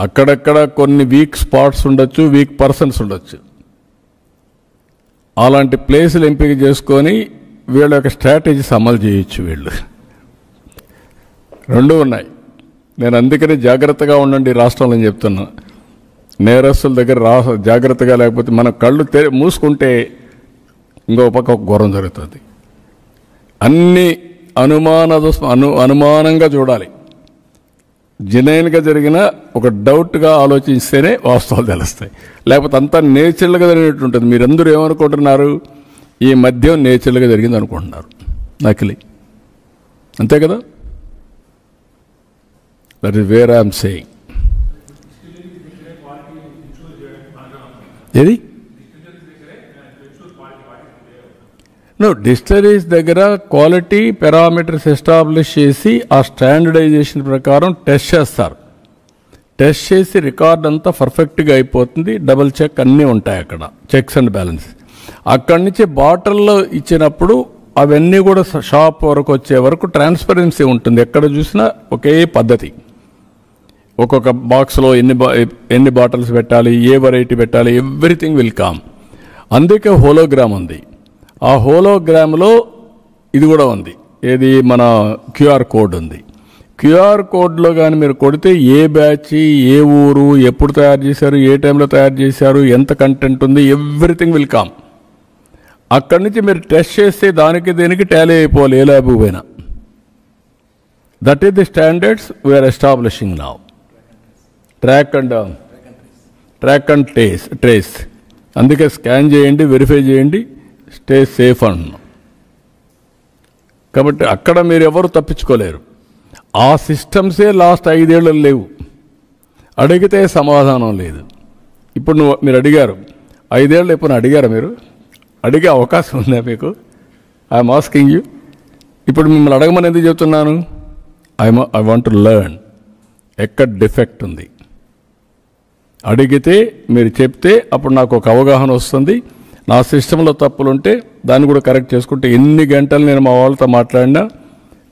అక్కడక్కడ కొన్ని వీక్ స్పాట్స్ ఉండొచ్చు, వీక్ పర్సన్స్ ఉండొచ్చు. అలాంటి ప్లేసులు ఎంపిక చేసుకొని వీళ్ళ యొక్క స్ట్రాటజీస్ అమలు చేయొచ్చు. వీళ్ళు రెండూ ఉన్నాయి. నేను అందుకనే జాగ్రత్తగా ఉండండి రాష్ట్రంలో అని చెప్తున్నా. నేరస్తుల దగ్గర జాగ్రత్తగా లేకపోతే మన కళ్ళు మూసుకుంటే ఇంకో పక్క ఒక ఘోరం జరుగుతుంది. అన్ని అనుమానంగా చూడాలి. జెన్యూన్గా జరిగిన ఒక డౌట్గా ఆలోచిస్తేనే వాస్తవాలు తెలుస్తాయి. లేకపోతే అంతా నేచురల్గా జరిగినట్టు ఉంటుంది. మీరందరూ ఏమనుకుంటున్నారు? ఈ మద్యం నేచురల్గా జరిగింది అనుకుంటున్నారు, నకిలీ. అంతే కదా? That is where I'm saying. ఏది డిస్టిలరీస్ దగ్గర క్వాలిటీ పారామీటర్స్ ఎస్టాబ్లిష్ చేసి ఆ స్టాండర్డైజేషన్ ప్రకారం టెస్ట్ చేస్తారు. టెస్ట్ చేసి రికార్డ్ అంతా పర్ఫెక్ట్గా అయిపోతుంది. డబుల్ చెక్ అన్నీ ఉంటాయి అక్కడ, చెక్స్ అండ్ బ్యాలెన్స్. అక్కడి నుంచి బాటిల్లో ఇచ్చినప్పుడు అవన్నీ కూడా షాప్ వరకు వచ్చే వరకు ట్రాన్స్పరెన్సీ ఉంటుంది. ఎక్కడ చూసినా ఒకే పద్ధతి. ఒక్కొక్క బాక్స్లో ఎన్ని బాటిల్స్ పెట్టాలి, ఏ వెరైటీ పెట్టాలి, ఎవ్రీథింగ్ విల్ కమ్. అందుకే హోలోగ్రామ్ ఉంది. ఆ హోలోగ్రామ్లో ఇది కూడా ఉంది. ఏది మన క్యూఆర్ కోడ్ ఉంది. క్యూఆర్ కోడ్లో కానీ మీరు కొడితే ఏ బ్యాచ్, ఏ ఊరు, ఎప్పుడు తయారు చేశారు, ఏ టైంలో తయారు చేశారు, ఎంత కంటెంట్ ఉంది, ఎవ్రీథింగ్ విల్ కమ్. అక్కడి నుంచి మీరు టెస్ట్ చేస్తే దానికి దీనికి టాలీ అయిపోవాలి ఏ ల్యాబ్ పోయినా. That is the standards we're establishing now. Track and trace. అందుకే స్కాన్ చేయండి, వెరిఫై చేయండి, స్టే సేఫ్ అంటున్నాం. కాబట్టి అక్కడ మీరు ఎవరు తప్పించుకోలేరు. ఆ సిస్టమ్సే లాస్ట్ 5 ఏళ్ళు లేవు. అడిగితే సమాధానం లేదు. ఇప్పుడు మీరు అడిగారు 5 ఏళ్ళు, ఎప్పుడు అడిగారా? మీరు అడిగే అవకాశం ఉందా మీకు? I'm asking you. ఇప్పుడు మిమ్మల్ని అడగమని ఎందుకు చెప్తున్నాను? ఐ వాంట్ టు లెర్న్ ఎక్కడ డిఫెక్ట్ ఉంది. అడిగితే మీరు చెప్తే అప్పుడు నాకు ఒక అవగాహన వస్తుంది. నా సిస్టంలో తప్పులుంటే దాన్ని కూడా కరెక్ట్ చేసుకుంటే ఎన్ని గంటలు నేను మా వాళ్ళతో మాట్లాడినా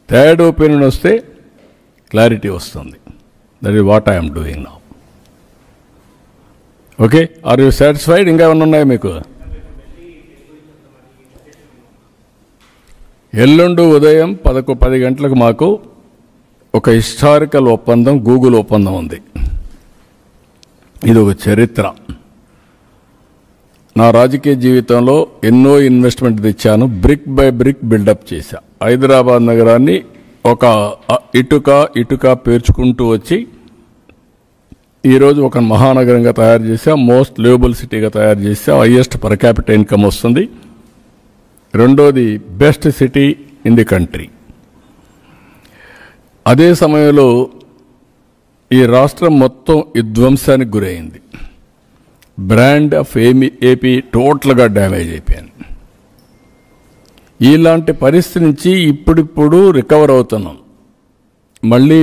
థర్డ్ ఒపీనియన్ వస్తే క్లారిటీ వస్తుంది. That is what I'm doing now. Okay, are you satisfied? ఇంకా ఏమైనా ఉన్నాయా మీకు? ఎల్లుండి ఉదయం 10 గంటలకు మాకు ఒక హిస్టారికల్ ఒప్పందం, గూగుల్ ఒప్పందం ఉంది. ఇది ఒక చరిత్ర. నా రాజకీయ జీవితంలో ఎన్నో ఇన్వెస్ట్మెంట్ తెచ్చాను. బ్రిక్ బై బ్రిక్ బిల్డప్ చేశా. హైదరాబాద్ నగరాన్ని ఒక ఇటుక పేర్చుకుంటూ వచ్చి ఈరోజు ఒక మహానగరంగా తయారు చేశా. మోస్ట్ లివబుల్ సిటీగా తయారు చేశా. హైయెస్ట్ పర్ క్యాపిటల్ ఇన్కమ్ వస్తుంది. రెండోది best city in the country. అదే సమయంలో ఈ రాష్ట్రం మొత్తం విధ్వంసానికి గురైంది. బ్రాండ్ ఆఫ్ ఏపీ టోటల్గా డ్యామేజ్ అయిపోయింది. ఇలాంటి పరిస్థితి నుంచి ఇప్పుడిప్పుడు రికవర్ అవుతున్నాం. మళ్ళీ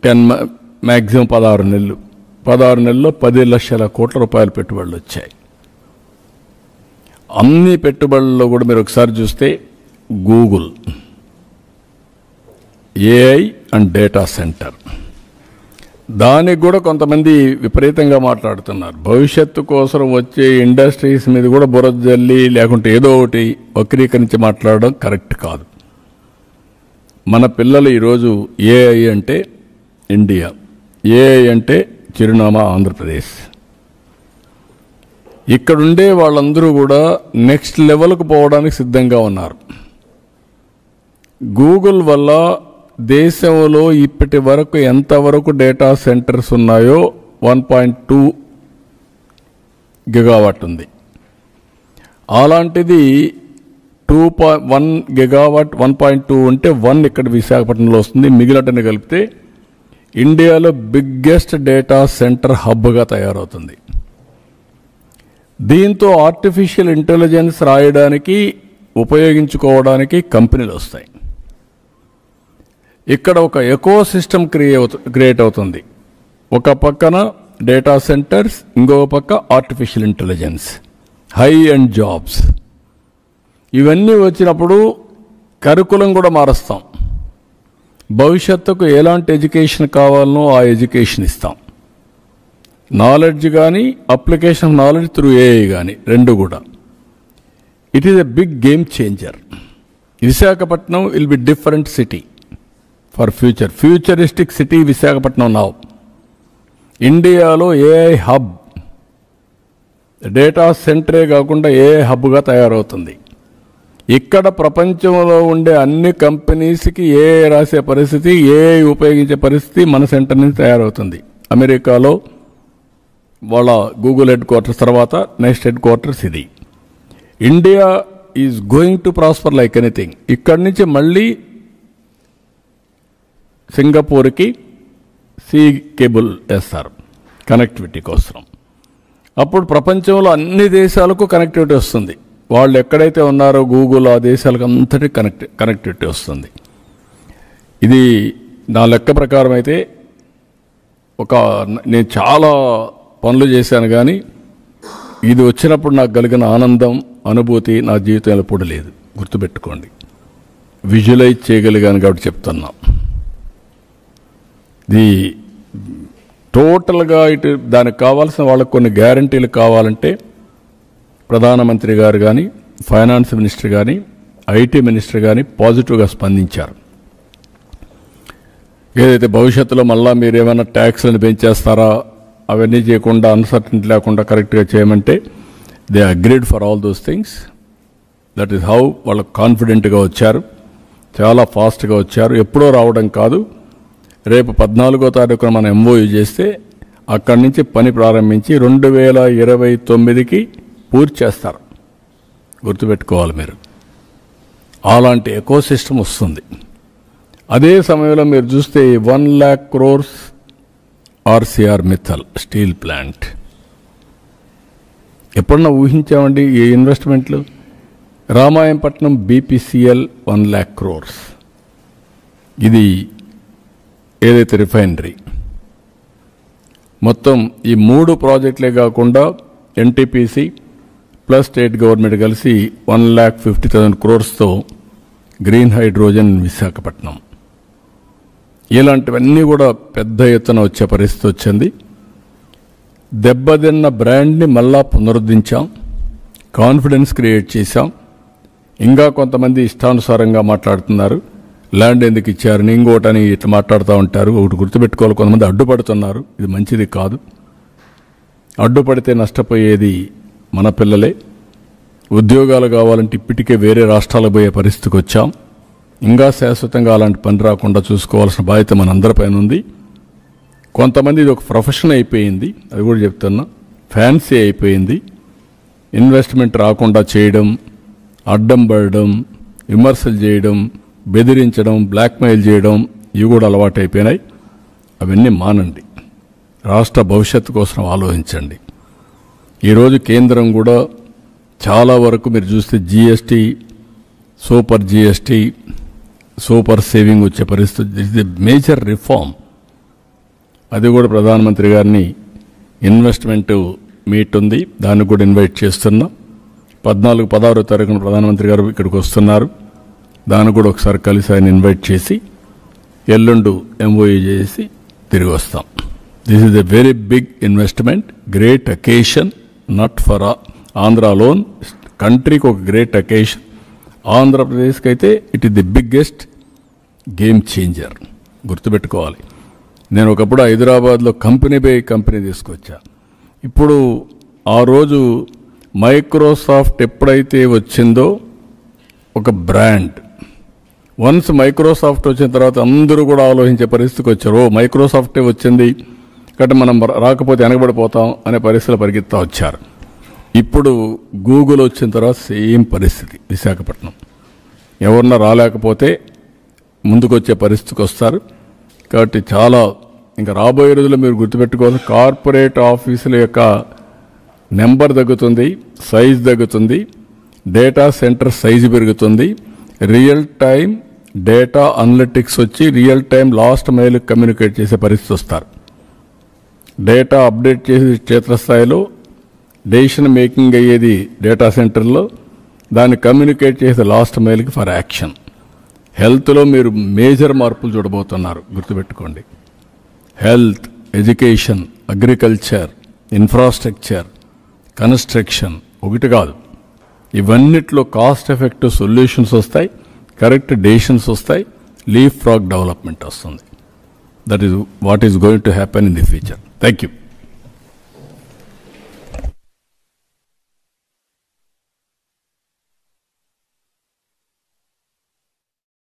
10 మ్యాక్సిమం 16 నెలలు. 16 నెలల్లో 10 లక్షల కోట్ల రూపాయల పెట్టుబడులు వచ్చాయి. అన్ని పెట్టుబడుల్లో కూడా మీరు ఒకసారి చూస్తే Google, AI and data centre, దానికి కూడా కొంతమంది విపరీతంగా మాట్లాడుతున్నారు. భవిష్యత్తు కోసం వచ్చే ఇండస్ట్రీస్ మీద కూడా బురద జల్లి లేకుంటే ఏదో ఒకటి వక్రీకరించి మాట్లాడడం కరెక్ట్ కాదు. మన పిల్లలు ఈరోజు ఏఐ అంటే ఇండియా, ఏఐ అంటే చిరునామా ఆంధ్రప్రదేశ్. ఇక్కడుండే వాళ్ళందరూ కూడా నెక్స్ట్ లెవెల్కు పోవడానికి సిద్ధంగా ఉన్నారు. గూగుల్ వల్ల దేశంలో ఇప్పటి వరకు ఎంతవరకు డేటా సెంటర్స్ ఉన్నాయో 1.2 గిగావాట్ ఉంది. అలాంటిది 2.1 గిగావాట్ 1.2 ఉంటే 1 ఇక్కడ విశాఖపట్నంలో వస్తుంది. మిగిలినటని కలిపితే ఇండియాలో బిగ్గెస్ట్ డేటా సెంటర్ హబ్గా తయారవుతుంది. దీంతో ఆర్టిఫిషియల్ ఇంటెలిజెన్స్ రాయడానికి ఉపయోగించుకోవడానికి కంపెనీలు వస్తాయి. ఇక్కడ ఒక ఎకో సిస్టమ్ క్రియేట్ అవుతుంది. ఒక పక్కన డేటా సెంటర్స్, ఇంకొక పక్క artificial intelligence, high and jobs. ఇవన్నీ వచ్చినప్పుడు కరికులం కూడా మారుస్తాం. భవిష్యత్తుకు ఎలాంటి ఎడ్యుకేషన్ కావాలనో ఆ ఎడ్యుకేషన్ ఇస్తాం. నాలెడ్జ్ కానీ, application of knowledge through AI కానీ, రెండు కూడా. It is a big game changer. Visakhapatnam will be different city for futuristic city Visakhapatnam now. ఇండియాలో ఏఐ హబ్, డేటా సెంటరే కాకుండా ఏఐ హబ్గా తయారవుతుంది. ఇక్కడ ప్రపంచంలో ఉండే అన్ని కంపెనీస్కి ఏఐ రాసే పరిస్థితి, ఏఐ ఉపయోగించే పరిస్థితి మన సెంటర్ నుంచి తయారవుతుంది. అమెరికాలో వాళ్ళ గూగుల్ హెడ్ క్వార్టర్స్ తర్వాత నెక్స్ట్ హెడ్ క్వార్టర్స్ ఇది. India is going to prosper like anything. ఇక్కడి నుంచి మళ్ళీ సింగపూర్కి సీ కేబుల్ వేస్తారు కనెక్టివిటీ కోసం. అప్పుడు ప్రపంచంలో అన్ని దేశాలకు కనెక్టివిటీ వస్తుంది. వాళ్ళు ఎక్కడైతే ఉన్నారో గూగుల్, ఆ దేశాలకు అంతటి కనెక్టివిటీ వస్తుంది. ఇది నా లెక్క ప్రకారం అయితే నేను చాలా పనులు చేశాను, కానీ ఇది వచ్చినప్పుడు నాకు కలిగిన ఆనందం, అనుభూతి నా జీవితంలో ఎప్పుడు లేదు. గుర్తుపెట్టుకోండి. విజువలైజ్ చేయగలిగాను కాబట్టి చెప్తున్నా. ఇది టోటల్గా ఇటు దానికి కావాల్సిన వాళ్ళకు కొన్ని గ్యారంటీలు కావాలంటే ప్రధానమంత్రి గారు కానీ, ఫైనాన్స్ మినిస్టర్ కానీ, ఐటీ మినిస్టర్ కానీ పాజిటివ్గా స్పందించారు. ఏదైతే భవిష్యత్తులో మళ్ళా మీరు ఏమైనా ట్యాక్స్లను పెంచేస్తారా, అవన్నీ చేయకుండా, అన్సర్టనిటీ లేకుండా కరెక్ట్గా చేయమంటే they agreed for all those things. That is how వాళ్ళు కాన్ఫిడెంట్గా వచ్చారు, చాలా ఫాస్ట్గా వచ్చారు. ఎప్పుడో రావడం కాదు, రేపు 14వ తారీఖున మనం ఎంఓయూ చేస్తే అక్కడి నుంచి పని ప్రారంభించి 2029కి పూర్తి చేస్తారు. గుర్తుపెట్టుకోవాలి మీరు. అలాంటి ఎకో సిస్టమ్ వస్తుంది. అదే సమయంలో మీరు చూస్తే 1 lakh crores RCR Mittal steel plant. ఎప్పుడన్నా ఊహించామండి ఈ ఇన్వెస్ట్మెంట్లు? Ramayapatnam BPCL 1 lakh crores. ఇది ఏదైతే రిఫైనరీ మొత్తం ఈ 3 ప్రాజెక్టులే కాకుండా ఎన్టీపీసీ ప్లస్ స్టేట్ గవర్నమెంట్ కలిసి 1,50,000 crores గ్రీన్ హైడ్రోజన్ విశాఖపట్నం. ఇలాంటివన్నీ కూడా పెద్ద ఎత్తున వచ్చే పరిస్థితి వచ్చింది. దెబ్బతిన్న బ్రాండ్ని మళ్ళా పునరుద్ధరించాం, కాన్ఫిడెన్స్ క్రియేట్ చేశాం. ఇంకా కొంతమంది ఇష్టానుసారంగా మాట్లాడుతున్నారు, ల్యాండ్ ఎందుకు ఇచ్చారని, ఇంకోటని ఇట్లా మాట్లాడుతూ ఉంటారు. ఒకటి గుర్తుపెట్టుకోవాలి, కొంతమంది అడ్డుపడుతున్నారు. ఇది మంచిది కాదు. అడ్డుపడితే నష్టపోయేది మన పిల్లలే. ఉద్యోగాలు కావాలంటే ఇప్పటికే వేరే రాష్ట్రాలకు పోయే పరిస్థితికి వచ్చాం. ఇంకా శాశ్వతంగా అలాంటి పని రాకుండా చూసుకోవాల్సిన బాధ్యత మనందరిపైన ఉంది. కొంతమంది ఇది ఒక ప్రొఫెషన్ అయిపోయింది, అది కూడా చెప్తున్నా. ఫ్యాన్సీ అయిపోయింది. ఇన్వెస్ట్మెంట్ రాకుండా చేయడం, అడ్డం పడడం, విమర్శలు చేయడం, బెదిరించడం, బ్లాక్మెయిల్ చేయడం, ఇవి కూడా అలవాటు అయిపోయినాయి. అవన్నీ మానండి. రాష్ట్ర భవిష్యత్తు కోసం ఆలోచించండి. ఈరోజు కేంద్రం కూడా చాలా వరకు మీరు చూస్తే GST, super GST, super saving వచ్చే పరిస్థితి. It is major reform. అది కూడా ప్రధానమంత్రి గారిని ఇన్వెస్ట్మెంట్ మీట్ ఉంది, దానికి కూడా ఇన్వైట్ చేస్తున్నాం. 14-16 తారీఖున ప్రధానమంత్రి గారు ఇక్కడికి వస్తున్నారు. దానికి కూడా ఒకసారి కలిసి ఆయన ఇన్వైట్ చేసి ఎల్లుండు ఎంఓయూ చేసి తిరిగి వస్తాం. This is a very big investment, great occasion, not for Andhra alone, కంట్రీకి ఒక గ్రేట్ అకేషన్. ఆంధ్రప్రదేశ్కి అయితే it is the biggest game changer. గుర్తుపెట్టుకోవాలి. నేను ఒకప్పుడు హైదరాబాద్లో కంపెనీ తీసుకొచ్చా. ఇప్పుడు ఆ రోజు మైక్రోసాఫ్ట్ ఎప్పుడైతే వచ్చిందో ఒక బ్రాండ్, వన్స్ మైక్రోసాఫ్ట్ వచ్చిన తర్వాత అందరూ కూడా ఆలోచించే పరిస్థితికి వచ్చారు. మైక్రోసాఫ్టే వచ్చింది కాబట్టి మనం రాకపోతే వెనకబడిపోతాం అనే పరిస్థితులు పరిగెత్తా వచ్చారు. ఇప్పుడు గూగుల్ వచ్చిన తర్వాత సేమ్ పరిస్థితి విశాఖపట్నం. ఎవరన్నా రాలేకపోతే ముందుకొచ్చే పరిస్థితికి వస్తారు. కాబట్టి చాలా ఇంకా రాబోయే రోజుల్లో మీరు గుర్తుపెట్టుకోవాలి, కార్పొరేట్ ఆఫీసుల యొక్క నెంబర్ తగ్గుతుంది, సైజ్ తగ్గుతుంది, డేటా సెంటర్ సైజు పెరుగుతుంది, రియల్ టైం డేటా అనలిటిక్స్ వచ్చి real time last mile communicate చేసే పరిస్థితి వస్తారు. డేటా అప్డేట్ చేసే క్షేత్రస్థాయిలో డెసిషన్ మేకింగ్ అయ్యేది డేటా సెంటర్లో, దాన్ని కమ్యూనికేట్ చేసే లాస్ట్ మైల్కి ఫర్ యాక్షన్. హెల్త్లో మీరు మేజర్ మార్పులు చూడబోతున్నారు, గుర్తుపెట్టుకోండి. Health, education, agriculture, infrastructure, construction ఒకటి కాదు, ఇవన్నిట్లో కాస్ట్ ఎఫెక్టివ్ సొల్యూషన్స్ వస్తాయి, కరెక్ట్ డెసిషన్స్ వస్తాయి, లీఫ్ ఫ్రాగ్ డెవలప్మెంట్ వస్తుంది. That is what is going to happen in the future. Thank you.